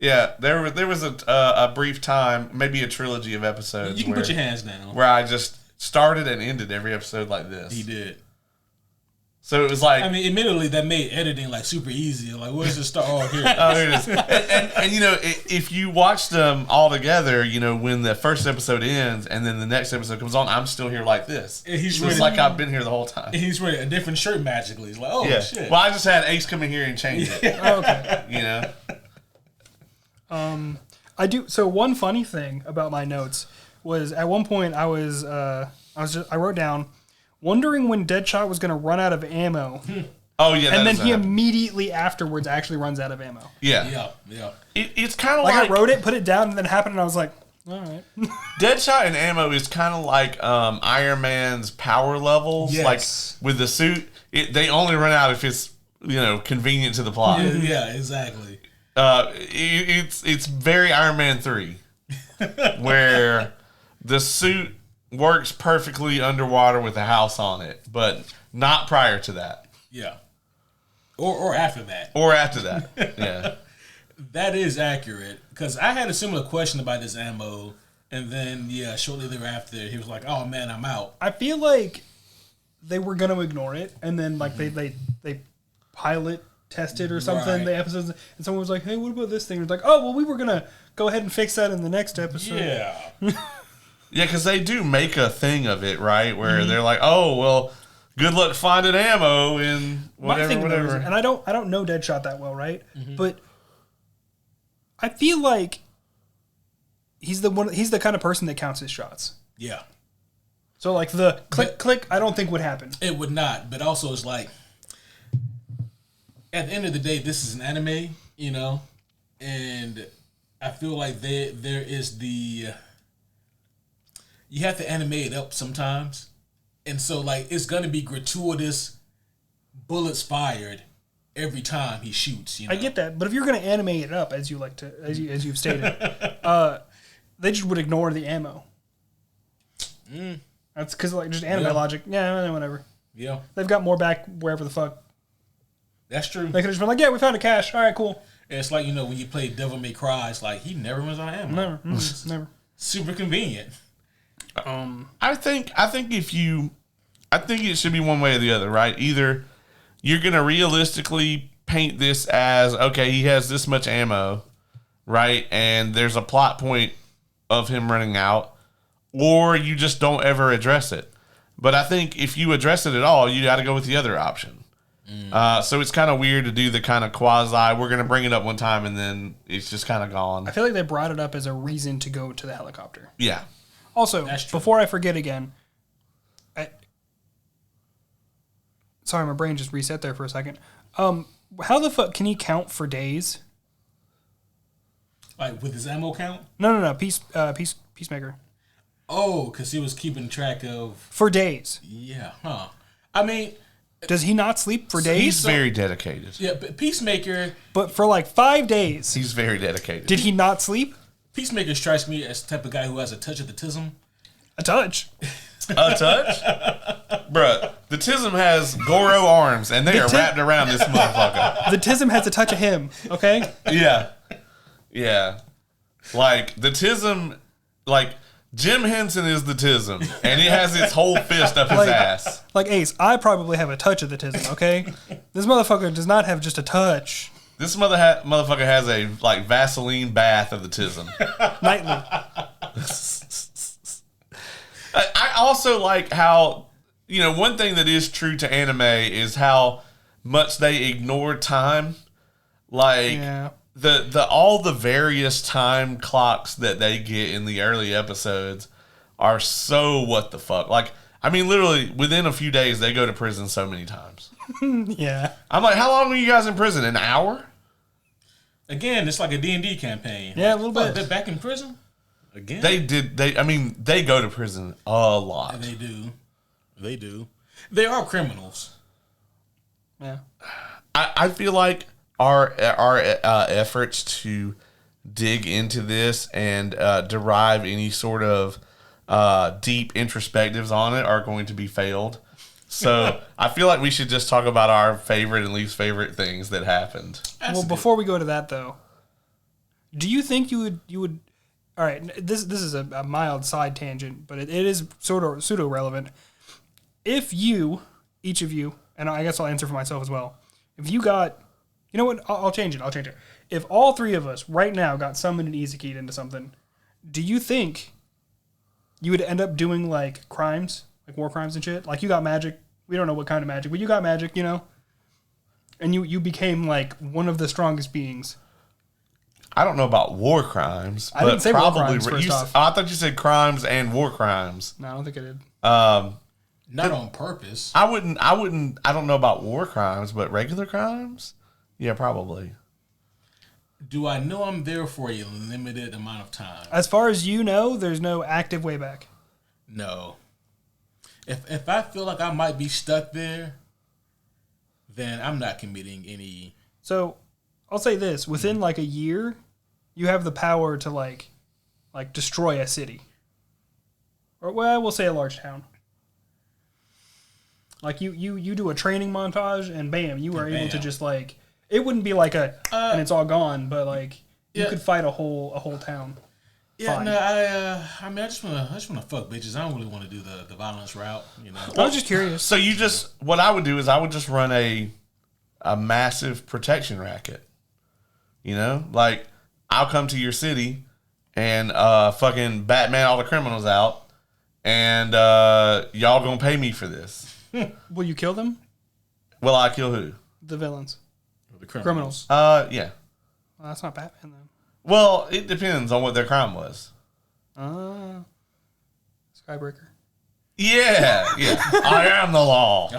Yeah, there was a brief time, maybe a trilogy of episodes. You can put your hands down. Where I just started and ended every episode like this. He did. So it was like... I mean, admittedly, that made editing like super easy. Like, where's the start? Oh, here. Oh, here it is. And you know, if you watch them all together, you know, when the first episode ends and then the next episode comes on, I'm still here like this. And he's so it's like I've been here the whole time. And he's wearing a different shirt magically. He's like, oh, yeah. shit. Well, I just had Ace come in here and change it. Oh, okay. You know? I do. So one funny thing about my notes was at one point I wrote down wondering when Deadshot was going to run out of ammo. Oh yeah, and then he immediately afterwards actually runs out of ammo. Yeah. It's kind of like I wrote it, put it down, and then it happened, and I was like, all right. Deadshot and ammo is kind of like Iron Man's power levels. Yes. Like with the suit, they only run out if it's convenient to the plot. Yeah, exactly. It's very Iron Man 3, where the suit works perfectly underwater with a house on it, but not prior to that. Yeah. Or after that. Or after that. Yeah. That is accurate, because I had a similar question about this ammo, and then shortly thereafter he was like, "Oh man, I'm out." I feel like they were gonna ignore it, and then like they pilot tested or something the episodes, and someone was like, "Hey, what about this thing?" It's like, "Oh, well, we were gonna go ahead and fix that in the next episode." Yeah. Yeah, because they do make a thing of it, right? Where they're like, "Oh, well, good luck finding ammo in whatever." And I don't know Deadshot that well, right? Mm-hmm. But I feel like he's the kind of person that counts his shots. Yeah. So like the click, I don't think would happen. It would not, but also it's like, at the end of the day, this is an anime, and I feel like there is you have to animate it up sometimes, and so like it's gonna be gratuitous bullets fired every time he shoots. I get that, but if you're gonna animate it up as you like to, as you've stated, they just would ignore the ammo. That's because like just anime logic. Yeah, whatever. Yeah, they've got more back wherever the fuck. That's true. They could have just been like, "Yeah, we found a cache. All right, cool." And it's like when you play Devil May Cry, it's like he never runs out of ammo. Never. Super convenient. I think it should be one way or the other, right? Either you're gonna realistically paint this as, okay, he has this much ammo, right? And there's a plot point of him running out, or you just don't ever address it. But I think if you address it at all, you got to go with the other option. So it's kind of weird to do the kind of quasi, we're going to bring it up one time and then it's just kind of gone. I feel like they brought it up as a reason to go to the helicopter. Yeah. Also, before I forget again, sorry, my brain just reset there for a second. How the fuck can he count for days? Like with his ammo count? No. Peacemaker. Oh, because he was keeping track of... For days. Yeah, huh. I mean... Does he not sleep for days? He's very dedicated. Yeah, but Peacemaker... But for like 5 days. He's very dedicated. Did he not sleep? Peacemaker strikes me as the type of guy who has a touch of the tism. A touch? A touch? Bruh, the tism has Goro arms, and they are wrapped around this motherfucker. The tism has a touch of him, okay? Yeah. Like, the tism... Like... Jim Henson is the tism, and he has its whole fist up his ass. Like Ace, I probably have a touch of the tism, okay? This motherfucker does not have just a touch. This motherfucker has a like Vaseline bath of the tism. Nightly. I also like how, one thing that is true to anime is how much they ignore time. Like all the various time clocks that they get in the early episodes are so what the fuck. Like, I mean, literally within a few days they go to prison so many times. Yeah. I'm like, how long were you guys in prison? An hour? Again, it's like a D&D campaign. Yeah, a little bit. They're back in prison? Again? They go to prison a lot. They do. They are criminals. Yeah. I feel like our efforts to dig into this and derive any sort of deep introspectives on it are going to be failed. So I feel like we should just talk about our favorite and least favorite things that happened. Before we go to that though, do you think you would? All right, this is a mild side tangent, but it is sort of pseudo relevant. If each of you, and I guess I'll answer for myself as well. If you got, you know what? I'll change it. If all three of us right now got summoned and isekai'd into something, do you think you would end up doing like crimes, like war crimes and shit? Like you got magic. We don't know what kind of magic, but you got magic, and you became like one of the strongest beings. I don't know about war crimes. I didn't say probably war crimes first off. I thought you said crimes and war crimes. No, I don't think I did. Not on purpose. I don't know about war crimes, but regular crimes? Yeah, probably. Do I know I'm there for a limited amount of time? As far as you know, there's no active way back. No. If I feel like I might be stuck there, then I'm not committing any. So, I'll say this: within like a year, you have the power to like destroy a city, or we'll say a large town. Like you do a training montage, and bam, you are able to just like it wouldn't be like and it's all gone, but like you could fight a whole town. Yeah, fine. No, I just wanna fuck bitches. I don't really want to do the violence route, I was just curious. So what I would do is I would just run a massive protection racket. Like I'll come to your city and fucking Batman all the criminals out, and y'all gonna pay me for this. Will you kill them? Will I kill who? The villains. The criminals. Yeah. Well, that's not Batman then. Well, it depends on what their crime was. Skybreaker. Yeah. I am the law.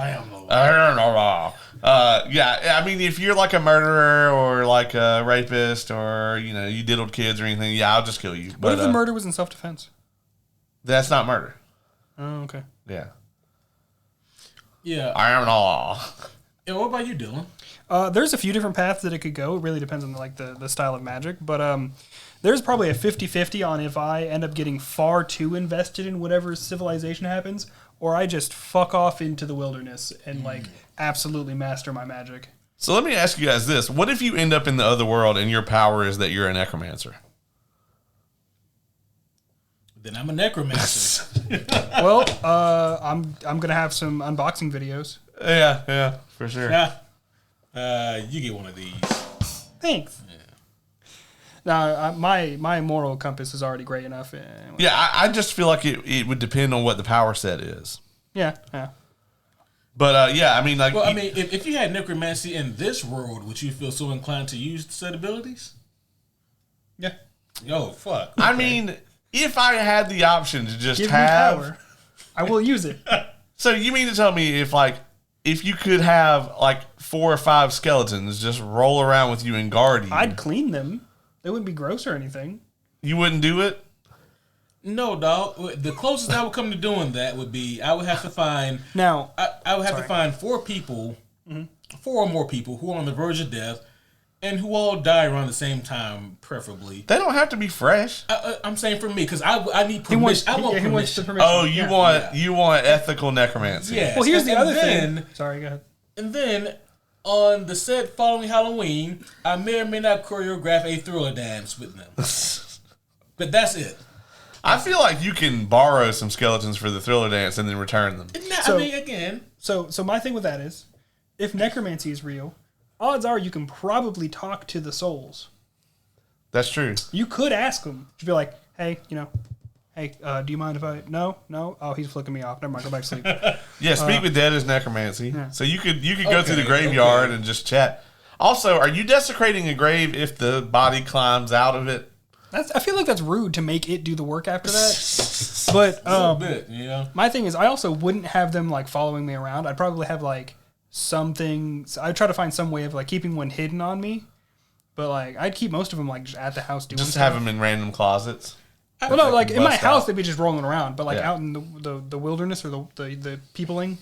Yeah, I mean, if you're like a murderer or like a rapist or, you diddled kids or anything, yeah, I'll just kill you. What if the murder was in self-defense? That's not murder. Oh, okay. Yeah. Yeah. I am the law. Yeah, what about you, Dylan? There's a few different paths that it could go. It really depends on the style of magic. But there's probably a 50-50 on if I end up getting far too invested in whatever civilization happens, or I just fuck off into the wilderness and absolutely master my magic. So let me ask you guys this. What if you end up in the other world and your power is that you're a necromancer? Then I'm a necromancer. Well, I'm going to have some unboxing videos. Yeah, for sure. You get one of these. Thanks. Yeah. Now, my moral compass is already great enough. Anyway. Yeah, I just feel like it would depend on what the power set is. Yeah. But, I mean, like... Well, I mean, if you had necromancy in this world, would you feel so inclined to use said abilities? Yeah. Oh, fuck. Okay. I mean, if I had the option to just give have... me power, I will use it. So you mean to tell me if you could have 4 or 5 skeletons just roll around with you and guard you... I'd clean them. They wouldn't be gross or anything. You wouldn't do it? No, dog. The closest I would come to doing that would be I would have to find... Now... I would have to find 4 people, 4 or more people who are on the verge of death and who all die around the same time, preferably. They don't have to be fresh. I'm saying for me, because I need permission. I want permission. Oh, you want ethical necromancy. Yeah. Well, here's the other thing. Sorry, go ahead. And then, on the set following Halloween, I may or may not choreograph a Thriller dance with them. But that's it. I feel like you can borrow some skeletons for the Thriller dance and then return them. I mean, again. So my thing with that is, if necromancy is real, odds are you can probably talk to the souls. That's true. You could ask them. You'd be like, hey, hey, do you mind if I... No? Oh, he's flicking me off. Never mind, go back to sleep. Yeah, speak with dead is necromancy. Yeah. So you could go through the graveyard and just chat. Also, are you desecrating a grave if the body climbs out of it? I feel like that's rude to make it do the work after that. But a bit, yeah. My thing is, I also wouldn't have them like following me around. I'd probably have like something. I'd try to find some way of like keeping one hidden on me. But like, I'd keep most of them like just at the house doing. Just stuff. have them in random closets. Well, no, like in my house they'd be just rolling around. But like out in the wilderness or the peopling,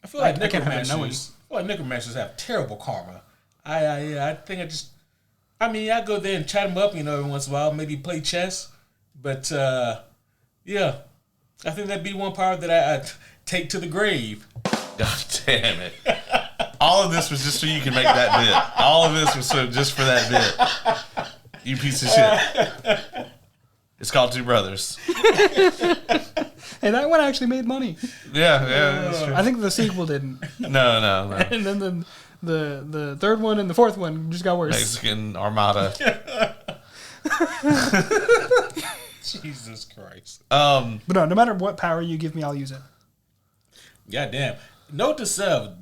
I feel like necromancers have terrible karma. I think I go there and chat them up, every once in a while, maybe play chess. But, yeah, I think that'd be one power that I'd take to the grave. God damn it. All of this was just so you can make that bit. All of this was just for that bit. You piece of shit. It's called Two Brothers. Hey, that one actually made money. Yeah, that's true. I think the sequel didn't. No. And then the third one and the fourth one just got worse. Mexican Armada. Jesus Christ. But no matter what power you give me, I'll use it. God damn. Note to self,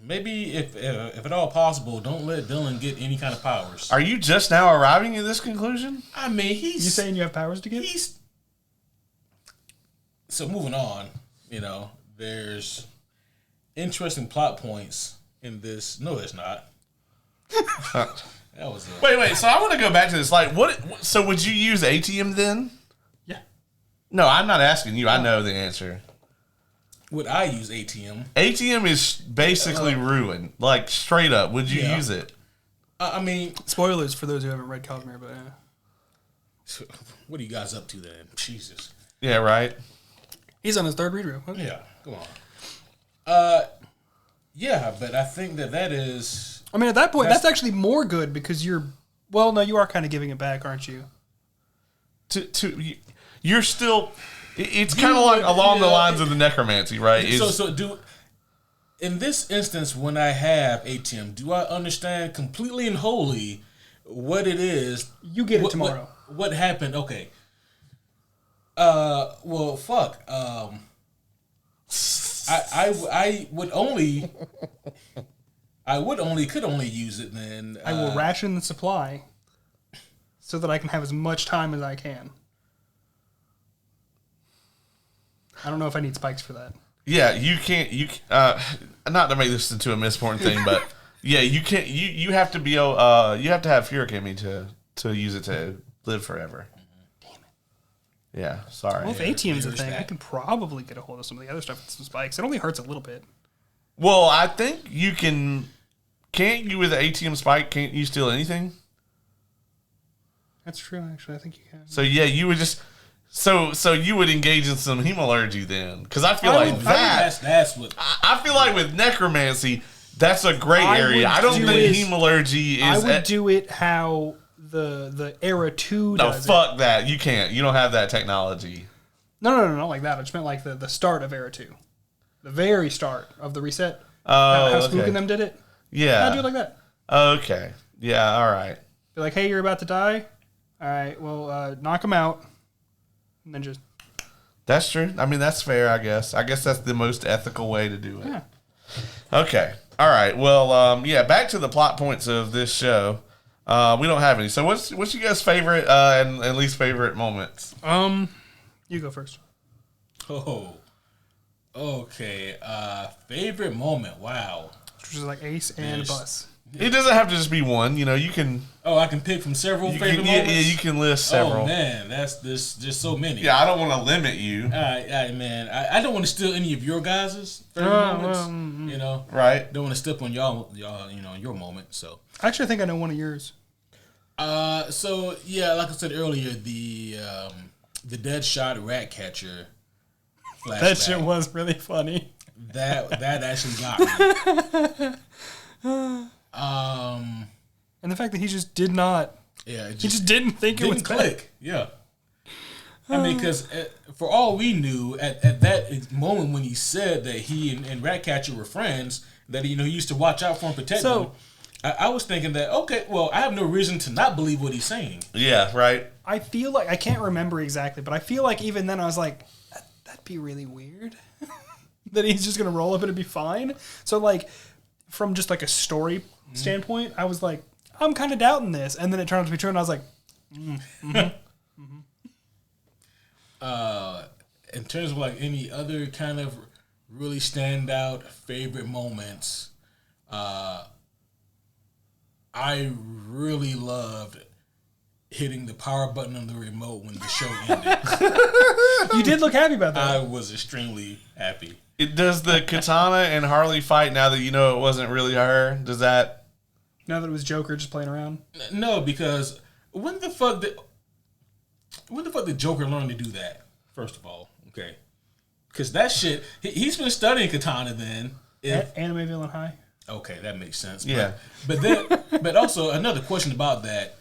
maybe if at all possible, don't let Dylan get any kind of powers. Are you just now arriving at this conclusion? I mean, You saying you have powers to give? So moving on, there's interesting plot points in this. No, there's not. That was Wait. So I want to go back to this. Like, what? So would you use ATM then? Yeah. No, I'm not asking you. I know the answer. Would I use ATM? ATM is basically ruined. Like, straight up. Would you use it? I mean... Spoilers for those who haven't read Cosmere, but yeah. What are you guys up to then? Jesus. Yeah, right? He's on his third read-through. Okay. Yeah, come on. Yeah, but I think that is... I mean, at that point, that's actually more good because you're... Well, no, you are kind of giving it back, aren't you? You're still... It's kind of like along the lines of the necromancy, right? In this instance, when I have ATM, do I understand completely and wholly what it is? You get it tomorrow. What happened? Okay. Well, fuck. I could only use it then. I will ration the supply so that I can have as much time as I can. I don't know if I need spikes for that. Yeah, you can't. Not to make this into a misporting thing, but yeah, you can't. You have to be. You have to have Furikemi to use it to live forever. Damn it. Yeah, sorry. Well, if ATM's a thing, I can probably get a hold of some of the other stuff with some spikes. It only hurts a little bit. Well, I think you can. Can't you with the ATM spike? Can't you steal anything? That's true. Actually, I think you can. So yeah, you would just. So you would engage in some hemalurgy then, because I feel like that's what I feel like with necromancy. That's a gray area. I don't think hemalurgy is. I would do it how the Era 2 does. No, fuck that. You can't. You don't have that technology. No, not like that. I just meant like the start of Era 2, the very start of the reset. Oh, how Spook and them did it. Yeah, I'd do it like that. Okay. Yeah. All right. Be like, hey, you're about to die. All right. Well, knock them out. And then just... That's true. I mean, that's fair, I guess. I guess that's the most ethical way to do it. Yeah. Okay. All right. Well, yeah, back to the plot points of this show. We don't have any. So what's you guys' favorite and least favorite moments? You go first. Oh. Okay. Favorite moment. Wow. Which is like Ace and Bus. It doesn't have to just be one. You know, you can... Oh, I can pick from several favorite moments? Yeah, you can list several. Oh, man. There's just so many. Yeah, I don't want to limit you. All right, man. I don't want to steal any of your guys' favorite moments. Right. Don't want to step on y'all, your moment, so. Actually, I think I know one of yours. So, yeah, like I said earlier, the Deadshot rat catcher flashback. That shit was really funny. That actually got me. And the fact that he just did not. Yeah, he just didn't think it would click. Yeah. I mean, because for all we knew, at that moment when he said that he and Ratcatcher were friends, that he used to watch out for and protect him. I was thinking that, okay, well, I have no reason to not believe what he's saying. Yeah, right. I feel like, I can't remember exactly, but I feel like even then I was like, that'd be really weird. That he's just going to roll up and it'd be fine. So, like, from just like a story standpoint, I was like, I'm kind of doubting this. And then it turned out to be true, and I was like, In terms of like any other kind of really standout favorite moments, I really loved hitting the power button on the remote when the show ended. You did look happy about that. I was extremely happy. Does the Katana and Harley fight now that you know it wasn't really her? Does that... Now that it was Joker just playing around? No, because when the fuck did Joker learn to do that, first of all? Okay. Because that shit, he's been studying Katana then. Anime Villain High? Okay, that makes sense. Yeah. But also, another question about that,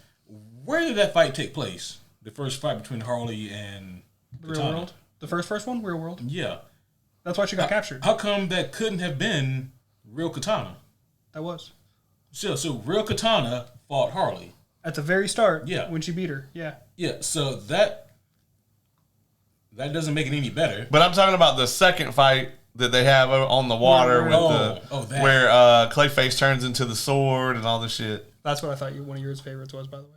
where did that fight take place? The first fight between Harley and the Real World? The first one? Real World? Yeah. That's why she got captured. How come that couldn't have been real Katana? That was. So real Katana fought Harley. At the very start, yeah, when she beat her, yeah. Yeah, so that doesn't make it any better. But I'm talking about the second fight that they have on the water where Clayface turns into the sword and all this shit. That's what I thought one of your favorites was, by the way.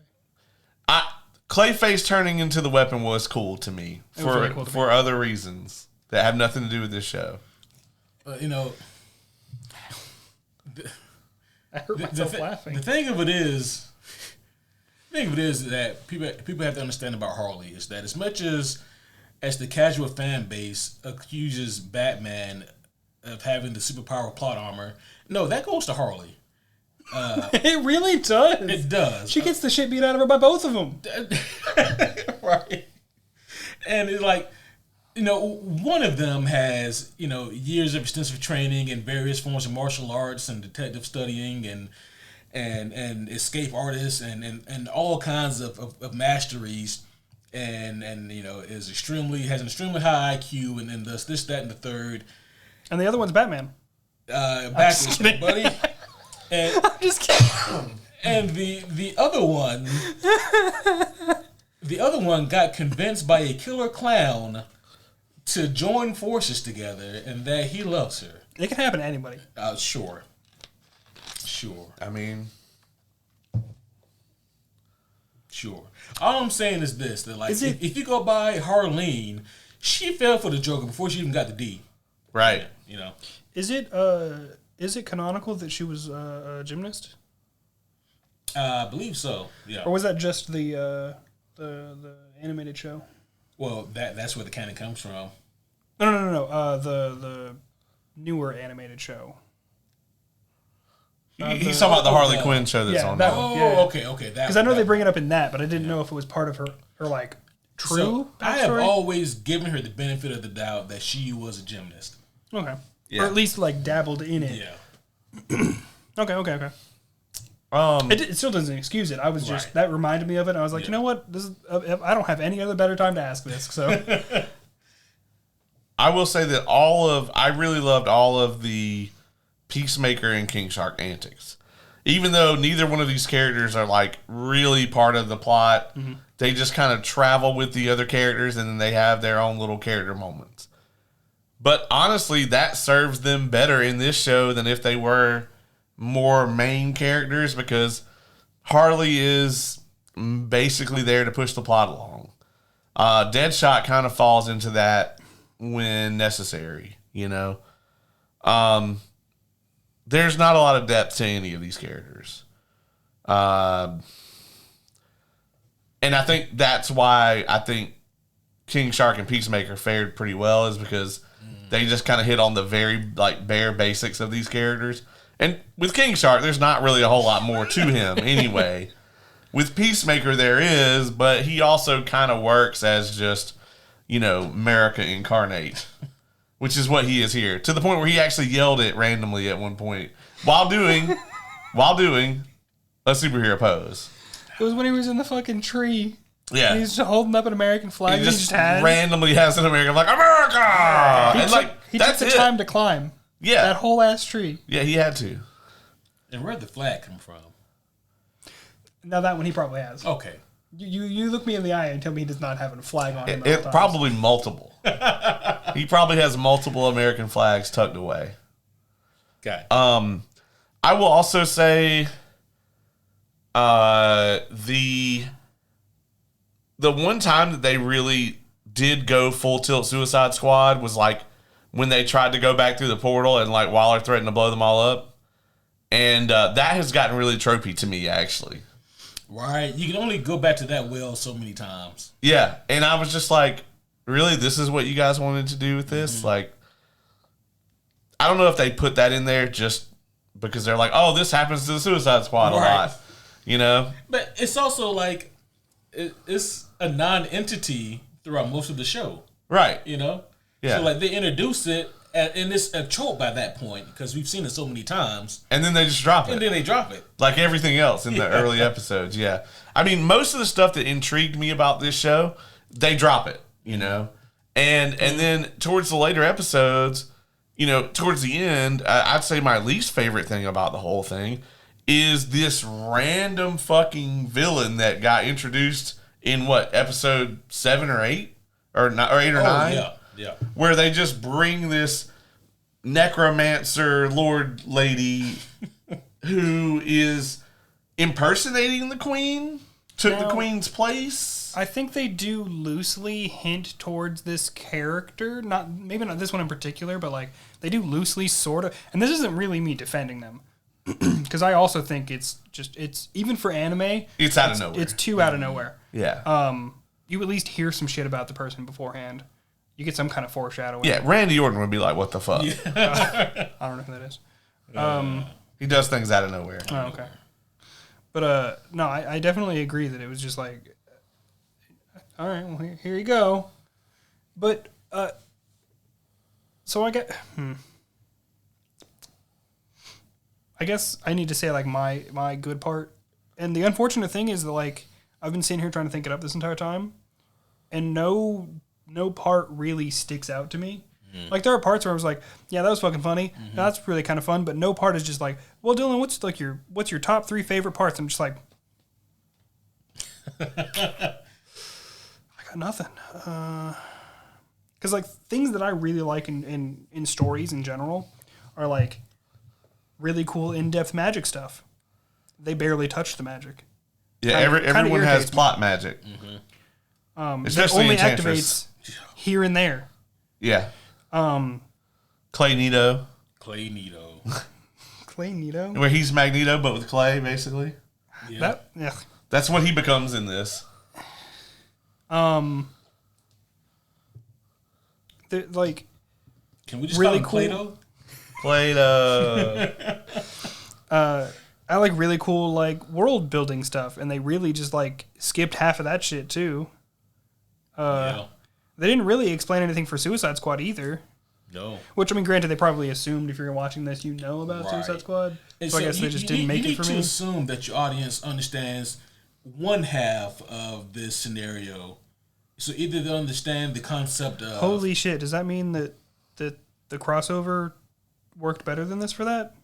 Clayface turning into the weapon was cool to me for other reasons that have nothing to do with this show. You know, I heard myself laughing. The thing of it is that people have to understand about Harley is that as much as the casual fan base accuses Batman of having the superpower plot armor, no, that goes to Harley. It really does. It does. She gets the shit beat out of her by both of them. Right. And it's like, one of them has, years of extensive training in various forms of martial arts and detective studying and escape artists and all kinds of masteries and has an extremely high IQ and then does this, that, and the third. And the other one's Batman. Backwards, buddy. And, I'm just kidding. And the other one got convinced by a killer clown to join forces together, and that he loves her. It can happen to anybody. Sure. I mean, sure. All I'm saying is this: that if you go by Harleen, she fell for the Joker before she even got the D. Right. Is it canonical that she was a gymnast? I believe so. Yeah. Or was that just the animated show? Well, that's where the canon comes from. No. The newer animated show. He's talking about the Harley Quinn show that's on now. Okay. Because I know they bring it up in that, but I didn't know if it was part of her like true backstory. I have always given her the benefit of the doubt that she was a gymnast. Okay. Yeah. Or at least like dabbled in it. Yeah. Okay. It still doesn't excuse it. I was just that reminded me of it. And I was like, you know what? This is I don't have any other better time to ask this. So I will say that I really loved all of the Peacemaker and King Shark antics. Even though neither one of these characters are like really part of the plot, they just kind of travel with the other characters and then they have their own little character moments. But honestly, that serves them better in this show than if they were more main characters, because Harley is basically there to push the plot along. Deadshot kind of falls into that when necessary, There's not a lot of depth to any of these characters. And I think that's why I think King Shark and Peacemaker fared pretty well, is because they just kind of hit on the very bare basics of these characters. And with King Shark, there's not really a whole lot more to him anyway. With Peacemaker, there is, but he also kind of works as just, America incarnate, which is what he is here. To the point where he actually yelled it randomly at one point while doing a superhero pose. It was when he was in the fucking tree. Yeah. And he's just holding up an American flag. He just randomly has an American flag. America! He took the time to climb. Yeah. That whole ass tree. Yeah, he had to. And where'd the flag come from? Now that one he probably has. Okay. You look me in the eye and tell me he does not have a flag on him. It probably multiple. He probably has multiple American flags tucked away. Got it. I will also say, the one time that they really did go full tilt Suicide Squad was like when they tried to go back through the portal and like Waller threatened to blow them all up, and that has gotten really tropey to me actually. Right, you can only go back to that well so many times. Yeah, and I was just like, really, this is what you guys wanted to do with this? Mm-hmm. Like, I don't know if they put that in there just because they're like, oh, this happens to the Suicide Squad a lot, you know? But it's also like, it's a non-entity throughout most of the show. Right. You know? Yeah. So, like, they introduce it, and it's a trope by that point because we've seen it so many times. And then they just drop it. And then they drop it. Like everything else in the early episodes, yeah. I mean, most of the stuff that intrigued me about this show, they drop it, you know? And then towards the later episodes, you know, towards the end, I'd say my least favorite thing about the whole thing is this random fucking villain that got introduced in, episode 7 or 8? Or 8 or 9? Yeah. Yeah. Where they just bring this necromancer lord lady who is impersonating the queen, took the queen's place. I think they do loosely hint towards this character, maybe not this one in particular, but like they do loosely sort of, and this isn't really me defending them because I also think it's even for anime, it's out of nowhere. It's too out of nowhere. Yeah. You at least hear some shit about the person beforehand. You get some kind of foreshadowing. Yeah, Randy Orton would be like, what the fuck? Yeah. I don't know who that is. He does things out of nowhere. Oh, okay. But, no, I definitely agree that it was just like, all right, well, here you go. But, so I guess I need to say, like, my good part. And the unfortunate thing is that, like, I've been sitting here trying to think it up this entire time, and no part really sticks out to me. Mm. Like, there are parts where I was like, yeah, that was fucking funny. Mm-hmm. That's really kind of fun. But no part is just like, well, Dylan, what's your top 3 favorite parts? I'm just like, I got nothing. Because, like, things that I really like in stories in general are, like, really cool in-depth magic stuff. They barely touch the magic. Yeah, everyone has plot magic. Mm-hmm. Especially only Enchantress. Activates here and there. Yeah. Clay Nito. Clay Nito. Where he's Magneto, but with clay, basically. Yeah. That's what he becomes in this. Like, can we just really call him Play-Doh? I like really cool, like, world building stuff, and they really just, like, skipped half of that shit too. They didn't really explain anything for Suicide Squad either. No. Which, I mean, granted, they probably assumed if you're watching this, you know about Suicide Squad. So I guess they just didn't make it for me. You need to assume that your audience understands one half of this scenario. So either they understand the concept of... Holy shit, does that mean that the crossover worked better than this for that?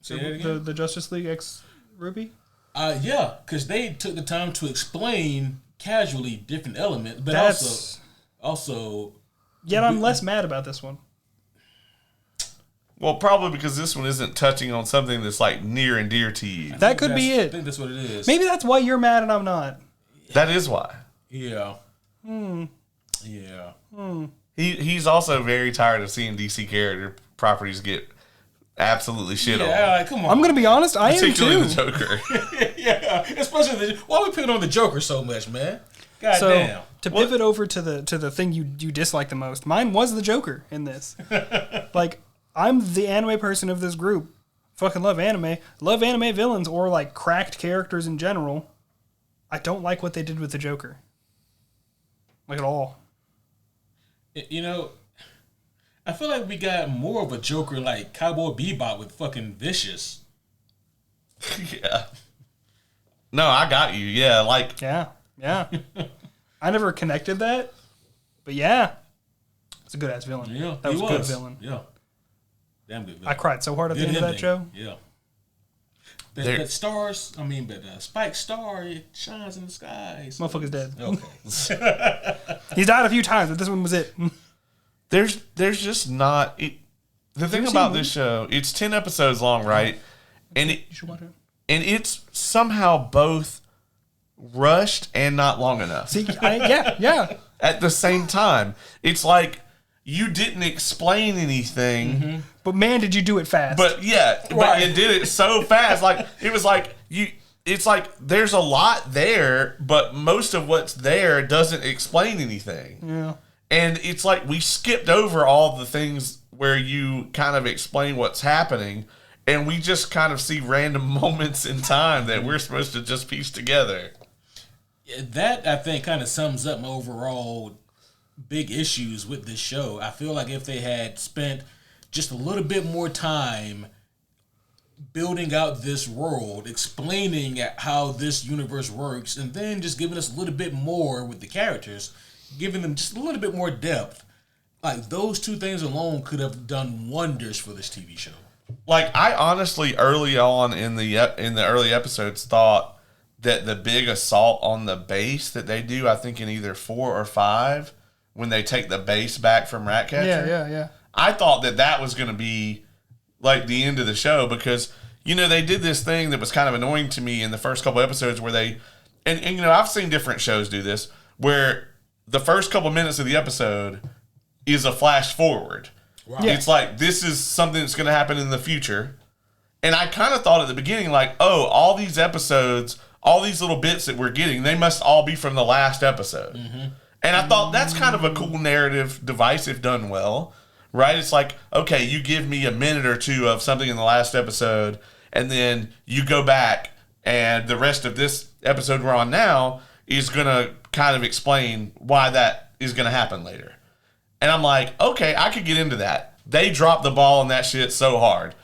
The Justice League X Ruby? Yeah, because they took the time to explain casually different elements, but also. Yet I'm less mad about this one. Well, probably because this one isn't touching on something that's like near and dear to you. That could be it. I think that's what it is. Maybe that's why you're mad and I'm not. That is why. Yeah. Yeah. He's also very tired of seeing DC character properties get absolutely shit on. Yeah, come on. I'm gonna be honest, I am too. Particularly the Joker. Yeah, especially why we picking on the Joker so much, man? God damn. To pivot over to the thing you dislike the most, mine was the Joker in this. Like, I'm the anime person of this group. Fucking love anime. Love anime villains or like cracked characters in general. I don't like what they did with the Joker. Like, at all. You know, I feel like we got more of a Joker like Cowboy Bebop with fucking Vicious. Yeah. No, I got you. Yeah, like... Yeah. I never connected that, but yeah. It's a good-ass villain. Yeah, that was a good villain. Yeah. Damn good. I cried so hard at the end of that show. Yeah. But stars, Spike Star, it shines in the sky. So motherfucker's dead. Okay. He's died a few times, but this one was it. There's just not... The thing about this show, it's 10 episodes long, right? And you should watch it. And it's somehow both rushed and not long enough. See, yeah. At the same time. It's like you didn't explain anything. Mm-hmm. But man, did you do it fast. But yeah, but you did it so fast. Like it was like it's like there's a lot there, but most of what's there doesn't explain anything. Yeah. And it's like we skipped over all the things where you kind of explain what's happening, and we just kind of see random moments in time that we're supposed to just piece together. That, I think, kind of sums up my overall big issues with this show. I feel like if they had spent just a little bit more time building out this world, explaining how this universe works, and then just giving us a little bit more with the characters, giving them just a little bit more depth, like those two things alone could have done wonders for this TV show. Like I honestly, early on in the early episodes, thought that the big assault on the base that they do, I think in either 4 or 5, when they take the base back from Ratcatcher. Yeah. I thought that was going to be like the end of the show because, they did this thing that was kind of annoying to me in the first couple episodes where they, and I've seen different shows do this, where the first couple minutes of the episode is a flash forward. Wow. Yeah. It's like, this is something that's going to happen in the future. And I kind of thought at the beginning, like, oh, all these episodes, all these little bits that we're getting, they must all be from the last episode. Mm-hmm. And I thought that's kind of a cool narrative device if done well, right? It's like, okay, you give me a minute or two of something in the last episode, and then you go back, and the rest of this episode we're on now is going to kind of explain why that is going to happen later. And I'm like, okay, I could get into that. They dropped the ball on that shit so hard.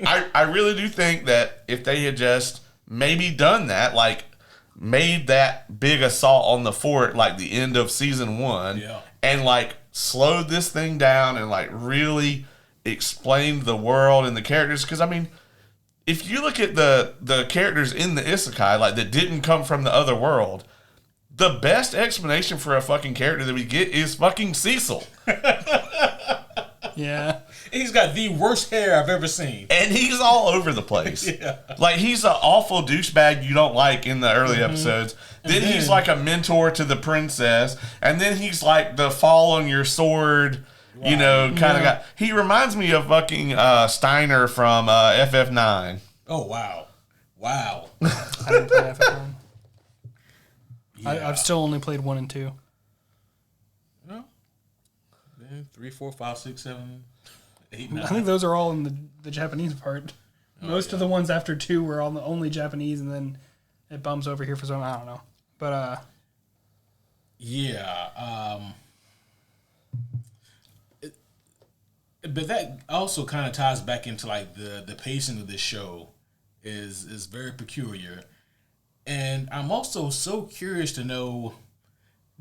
I really do think that if they had just maybe done that, like made that big assault on the fort like the end of season 1 and like slowed this thing down and like really explained the world and the characters. Because I mean, if you look at the characters in the Isekai, like that didn't come from the other world, the best explanation for a fucking character that we get is fucking Cecil. Yeah. He's got the worst hair I've ever seen. And he's all over the place. Yeah. Like, he's an awful douchebag you don't like in the early episodes. Then he's like a mentor to the princess. And then he's like the fall on your sword, kind of guy. He reminds me of fucking Steiner from FF9. Oh, wow. Wow. I didn't play FF9. Yeah. I've still only played 1 and 2. No. 3, 4, 5, 6, 7, 8, 9. I think those are all in the Japanese part. Most of the ones after 2 were all only Japanese, and then it bumps over here for some. I don't know, but but that also kind of ties back into like the pacing of this show is very peculiar, and I'm also so curious to know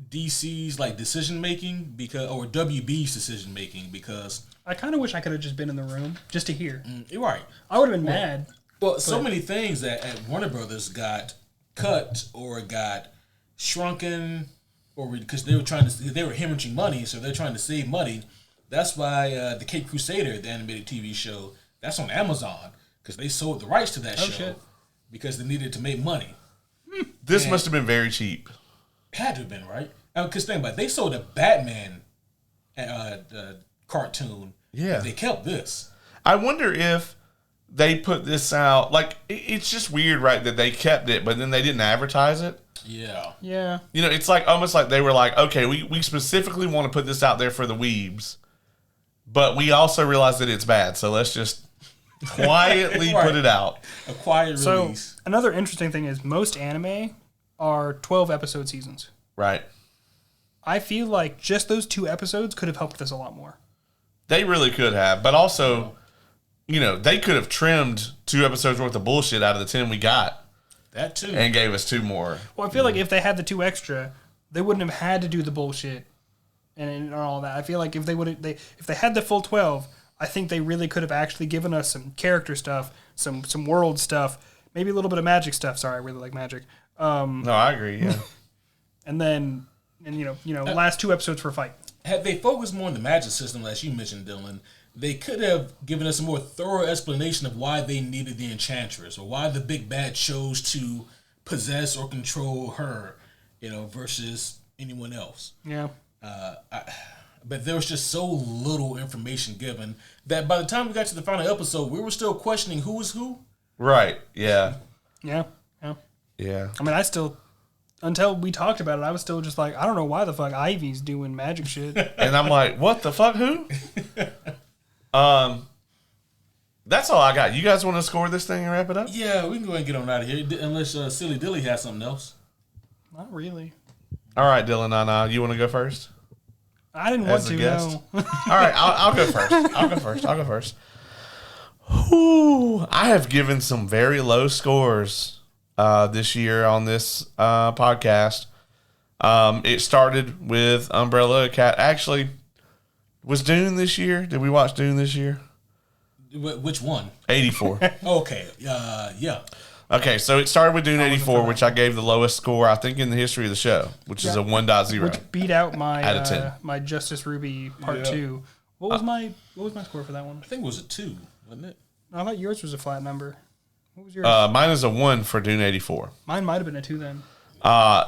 DC's like decision making or WB's decision making because I kind of wish I could have just been in the room just to hear. You're right. I would have been mad. Well, so many things that at Warner Brothers got cut or got shrunken, or because they were hemorrhaging money, so they're trying to save money. That's why the Cape Crusader, the animated TV show, that's on Amazon because they sold the rights to that show because they needed to make money. This must have been very cheap. Had to have been, right? Because think about it, they sold a Batman cartoon. Yeah. They kept this. I wonder if they put this out. Like, it's just weird, right, that they kept it, but then they didn't advertise it. Yeah. Yeah. It's like almost like they were like, okay, we specifically want to put this out there for the weebs, but we also realize that it's bad, so let's just quietly put it out. A quiet release. So, another interesting thing is most anime are 12-episode seasons. Right. I feel like just those 2 episodes could have helped this a lot more. They really could have, but also, they could have trimmed 2 episodes worth of bullshit out of the 10 we got. That too. And gave us 2 more. Well, I feel like if they had the 2 extra, they wouldn't have had to do the bullshit and all that. I feel like if they had the full 12, I think they really could have actually given us some character stuff, some world stuff, maybe a little bit of magic stuff. Sorry, I really like magic. No, I agree. Yeah. And last 2 episodes for a fight. Had they focused more on the magic system, as you mentioned, Dylan, they could have given us a more thorough explanation of why they needed the Enchantress or why the big bad chose to possess or control her, versus anyone else. Yeah. But there was just so little information given that by the time we got to the final episode, we were still questioning who was who. Right. Yeah. Yeah. Yeah. I mean, until we talked about it, I was still just like, I don't know why the fuck Ivy's doing magic shit. And I'm like, what the fuck? Who? That's all I got. You guys want to score this thing and wrap it up? Yeah, we can go ahead and get on out of here, unless Silly Dilly has something else. Not really. All right, Dylan, Nana, you want to go first? I didn't want to, no. All right, I'll go first. I'll go first. Whew, I have given some very low scores this year on this podcast. It started with Umbrella Academy. Actually, was Dune this year? Did we watch Dune this year? Which one? 84. Okay. Yeah. Okay, so it started with Dune 84, which I gave the lowest score, I think, in the history of the show, which is a 1.0. Which beat out my out of 10. My Justice Ruby Part 2. What was my score for that one? I think it was a 2, wasn't it? I thought yours was a flat number. What was yours? Mine is a 1 for Dune 84. Mine might have been a 2 then.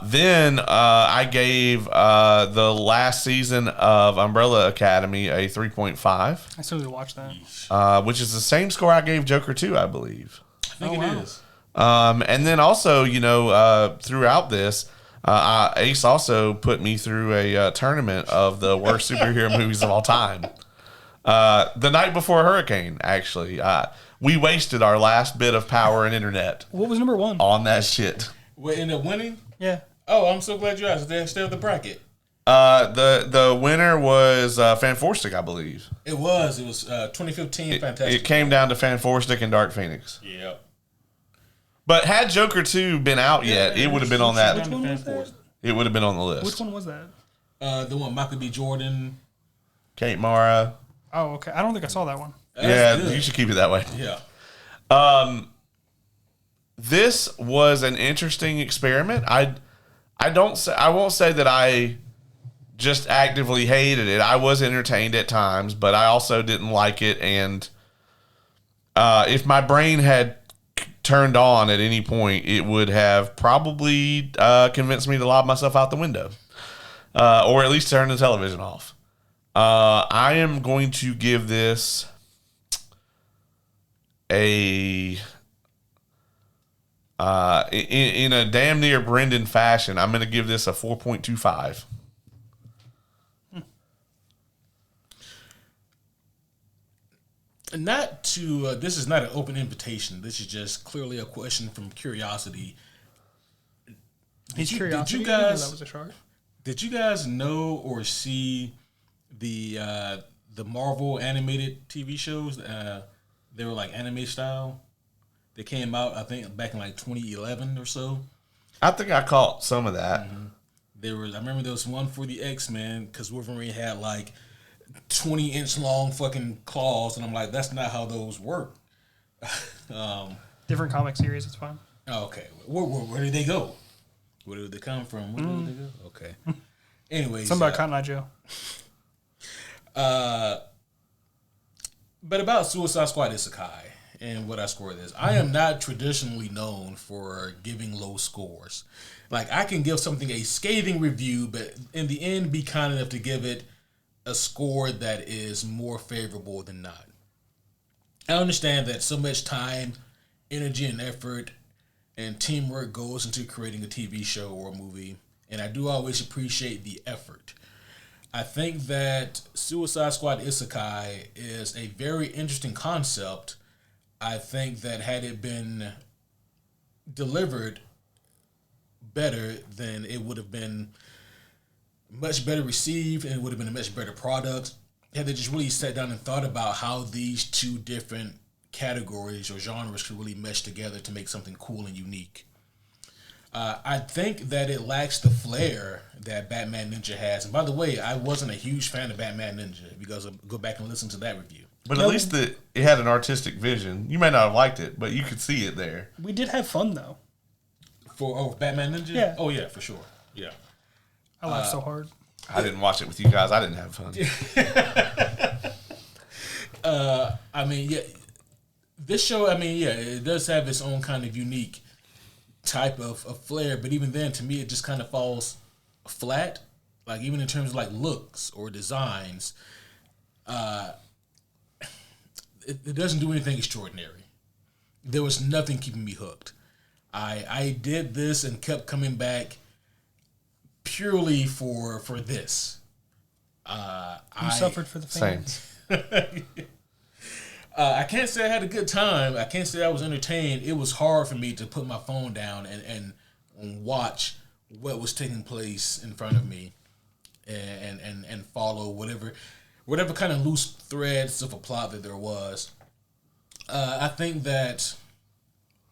Then I gave the last season of Umbrella Academy a 3.5. I still need to watch that. Which is the same score I gave Joker 2, I believe. I think it is. And then also, throughout this, Ace also put me through a tournament of the worst superhero movies of all time. The night before Hurricane, actually. We wasted our last bit of power and internet. What was number 1? On that shit. We ended up winning? Yeah. Oh, I'm so glad you asked. They still the bracket. The winner was Fan Forstick, I believe. It was 2015 Fantastic. It came down to Fan Forstick and Dark Phoenix. Yeah. But had Joker 2 been out yet, it would have been on that. Which one was that? It would have been on the list. Which one was that? The one Michael B. Jordan. Kate Mara. Oh, okay. I don't think I saw that one. Yeah, you should keep it that way. Yeah. This was an interesting experiment. I won't say that I just actively hated it. I was entertained at times, but I also didn't like it. And if my brain had turned on at any point, it would have probably convinced me to lob myself out the window, or at least turn the television off. I am going to give this in a damn near Brendan fashion, I'm going to give this a 4.25. Not to. This is not an open invitation. This is just clearly a question from curiosity. Did you guys? That was a shark. Did you guys know or see the Marvel animated TV shows? They were like anime style. They came out, I think, back in like 2011 or so. I think I caught some of that. Mm-hmm. I remember there was one for the X-Men because Wolverine had like 20-inch long fucking claws, and I'm like, that's not how those work. Different comic series, it's fine. Oh, okay. Where did they go? Where did they come from? Where did they go? Okay. Anyways. Something about Cotton Eye Joe. But about Suicide Squad Isekai and what I scored this, I am not traditionally known for giving low scores. Like, I can give something a scathing review, but in the end be kind enough to give it a score that is more favorable than not. I understand that so much time, energy, and effort and teamwork goes into creating a TV show or a movie, and I do always appreciate the effort. I think that Suicide Squad Isekai is a very interesting concept. I think that had it been delivered better, then it would have been much better received and it would have been a much better product. Had they just really sat down and thought about how these two different categories or genres could really mesh together to make something cool and unique. I think that it lacks the flair that Batman Ninja has. And by the way, I wasn't a huge fan of Batman Ninja. If you guys go back and listen to that review. But at least it had an artistic vision. You may not have liked it, but you could see it there. We did have fun, though. For Batman Ninja? Yeah. Oh, yeah, for sure. Yeah. I laughed so hard. I didn't watch it with you guys. I didn't have fun. I mean, yeah. This show, I mean, yeah, it does have its own kind of unique type of flair, but even then, to me, it just kind of falls flat. Like, even in terms of, like, looks or designs, it doesn't do anything extraordinary. There was nothing keeping me hooked. I did this and kept coming back purely for this. You suffered for the fans. I can't say I had a good time. I can't say I was entertained. It was hard for me to put my phone down and watch what was taking place in front of me and follow whatever kind of loose threads of a plot that there was. I think that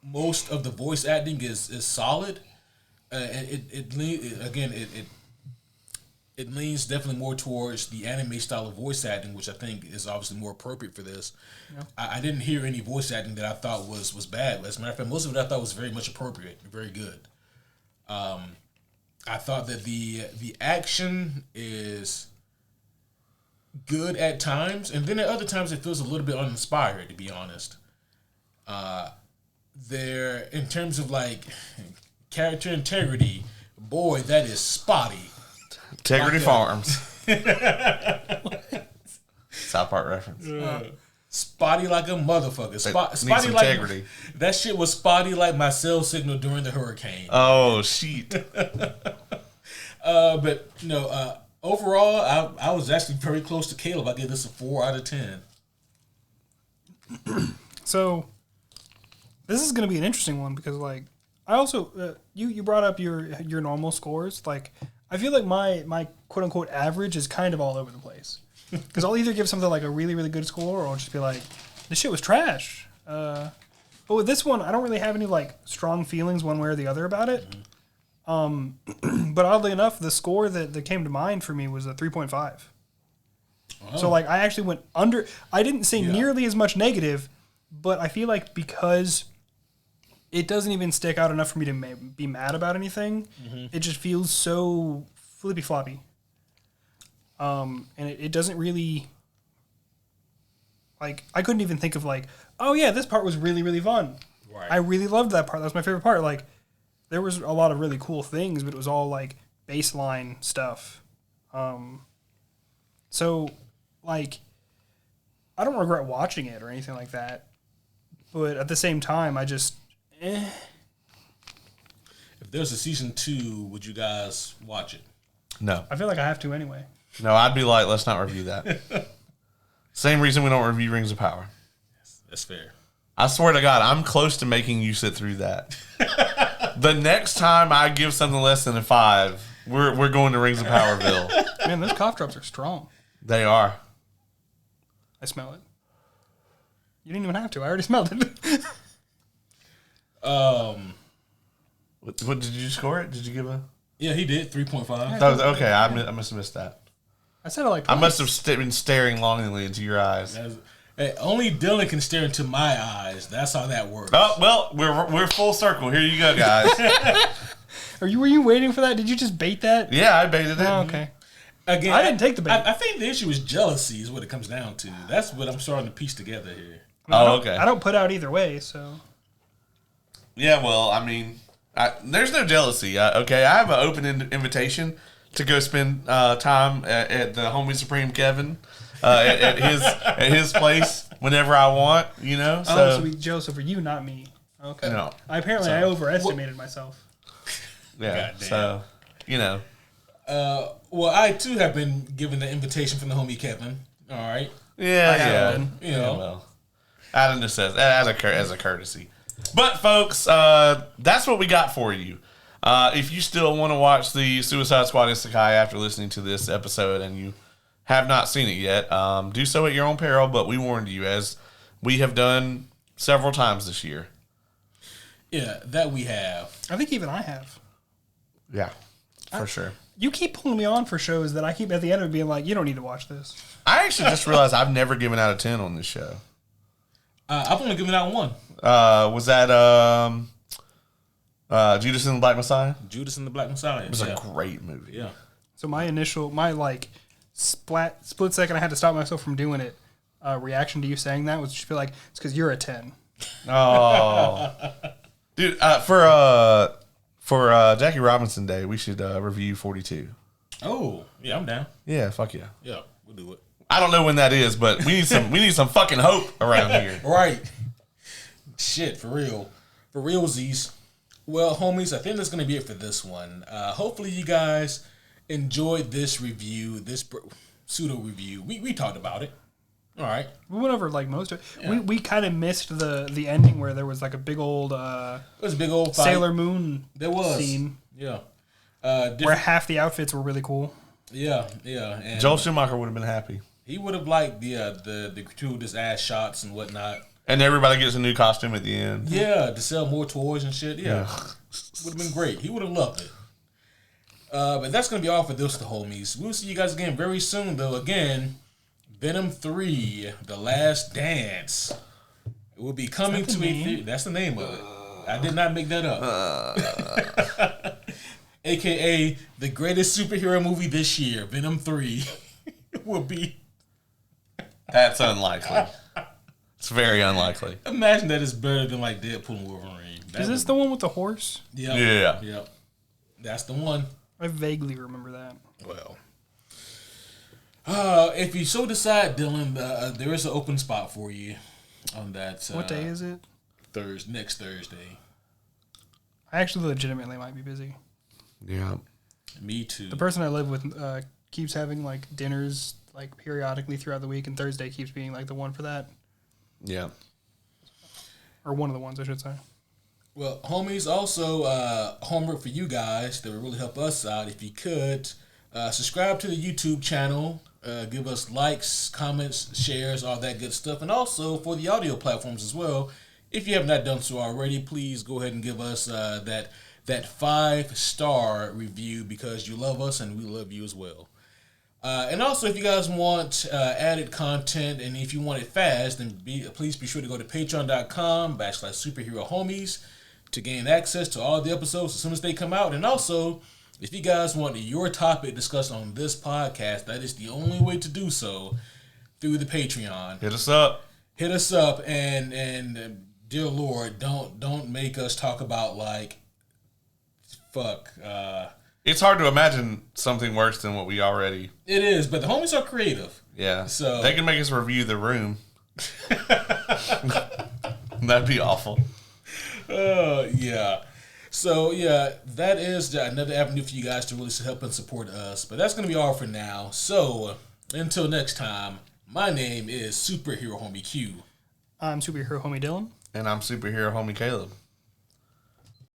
most of the voice acting is solid. It leans definitely more towards the anime style of voice acting, which I think is obviously more appropriate for this. Yeah. I didn't hear any voice acting that I thought was bad. As a matter of fact, most of it I thought was very much appropriate, very good. I thought that the action is good at times, and then at other times it feels a little bit uninspired, to be honest. There, in terms of like character integrity, boy, that is spotty. Integrity Farms. South Park reference. Spotty like a motherfucker. Spotty like integrity. That shit was spotty like my cell signal during the hurricane. Oh shit. But no. Overall, I was actually very close to Caleb. I give this a 4 out of 10. So, this is going to be an interesting one because, like, I also you brought up your normal scores. Like, I feel like my quote unquote average is kind of all over the place because I'll either give something like a really really good score or I'll just be like, this shit was trash. But with this one, I don't really have any like strong feelings one way or the other about it. But oddly enough, the score that came to mind for me was a 3.5. Oh. So like I actually went under. I didn't say nearly as much negative, but I feel like because it doesn't even stick out enough for me to be mad about anything. Mm-hmm. It just feels so flippy floppy. And it doesn't really like. I couldn't even think of like, oh yeah, this part was really really fun. Right. I really loved that part. That was my favorite part. Like. There was a lot of really cool things, but it was all like baseline stuff. So, like, I don't regret watching it or anything like that. But at the same time, I just, If there's a season 2, would you guys watch it? No. I feel like I have to anyway. No, I'd be like, let's not review that. Same reason we don't review Rings of Power. That's fair. I swear to God, I'm close to making you sit through that. The next time I give something less than a 5, we're going to Rings of Powerville. Man, those cough drops are strong. They are. I smell it. You didn't even have to. I already smelled it. What did you score it? Did you give a? Yeah, he did 3.5. That was okay. I must have missed that. I said it like twice. I must have been staring longingly into your eyes. Hey, only Dylan can stare into my eyes. That's how that works. Oh well, we're full circle. Here you go, guys. Were you waiting for that? Did you just bait that? Yeah, I baited it. Oh, okay. Again, I didn't take the bait. I think the issue is jealousy, is what it comes down to. That's what I'm starting to piece together here. I mean, okay. I don't put out either way, so. Yeah, well, I mean, there's no jealousy. Okay, I have an open invitation to go spend time at the Homie Supreme Kevin. At his place whenever I want, you know. So we Joseph, for you, not me. Okay. No. I overestimated myself. Yeah. Goddamn. So, you know. Well, I too have been given the invitation from the homie Kevin. All right. Yeah. You know. Well, out of necessity, as a courtesy. But folks, that's what we got for you. If you still want to watch the Suicide Squad Isekai after listening to this episode and you have not seen it yet, do so at your own peril, but we warned you, as we have done several times this year. Yeah, that we have. I think even I have. Yeah, for sure. You keep pulling me on for shows that I keep at the end of being like, you don't need to watch this. I actually just realized I've never given out a 10 on this show. I've only given out 1. Was that Judas and the Black Messiah? Judas and the Black Messiah. It was a great movie. Yeah. So my split second I had to stop myself from doing it. Reaction to you saying that was just feel like it's because you're a 10. Oh, dude, for Jackie Robinson Day, we should review 42. Oh, yeah, I'm down. Yeah, fuck yeah. Yeah, we'll do it. I don't know when that is, but we need some fucking hope around here. Right. Shit, for real. For realsies. Well, homies, I think that's going to be it for this one. Hopefully you guys enjoyed this review, this pseudo review. We talked about it. All right. We went over like most of it. Yeah. We kind of missed the ending where there was like a big old it was a big old fight. Sailor Moon scene. Yeah. Where half the outfits were really cool. Yeah. And Joel Schumacher would have been happy. He would have liked the gratuitous ass shots and whatnot. And everybody gets a new costume at the end. Yeah, to sell more toys and shit. Yeah. Would have been great. He would have loved it. But that's going to be all for this, the homies. We'll see you guys again very soon, though. Again, Venom 3, The Last Dance. It will be coming to a theater. That's the name of it. I did not make that up. AKA the greatest superhero movie this year, Venom 3, will be. That's unlikely. It's very unlikely. Imagine that it's better than like Deadpool and Wolverine. Is this the one with the horse? Yep. Yeah. Yep. That's the one. I vaguely remember that. Well. If you so decide, Dylan, there is an open spot for you on that. What day is it? Next Thursday. I actually legitimately might be busy. Yeah. Me too. The person I live with keeps having like dinners like periodically throughout the week, and Thursday keeps being like the one for that. Yeah. Or one of the ones, I should say. Well, homies, also homework for you guys that would really help us out. If you could, subscribe to the YouTube channel. Give us likes, comments, shares, all that good stuff. And also for the audio platforms as well. If you have not done so already, please go ahead and give us that 5-star review because you love us and we love you as well. And also, if you guys want added content and if you want it fast, then please be sure to go to patreon.com/superherohomies to gain access to all the episodes as soon as they come out. And also, if you guys want your topic discussed on this podcast, that is the only way to do so through the Patreon. Hit us up. And dear Lord, don't make us talk about like it's hard to imagine something worse than what we already. It is, but the homies are creative. Yeah. So they can make us review The Room. That'd be awful. Yeah. So, yeah, that is another avenue for you guys to really help and support us. But that's going to be all for now. So, until next time, my name is Superhero Homie Q. I'm Superhero Homie Dylan. And I'm Superhero Homie Caleb.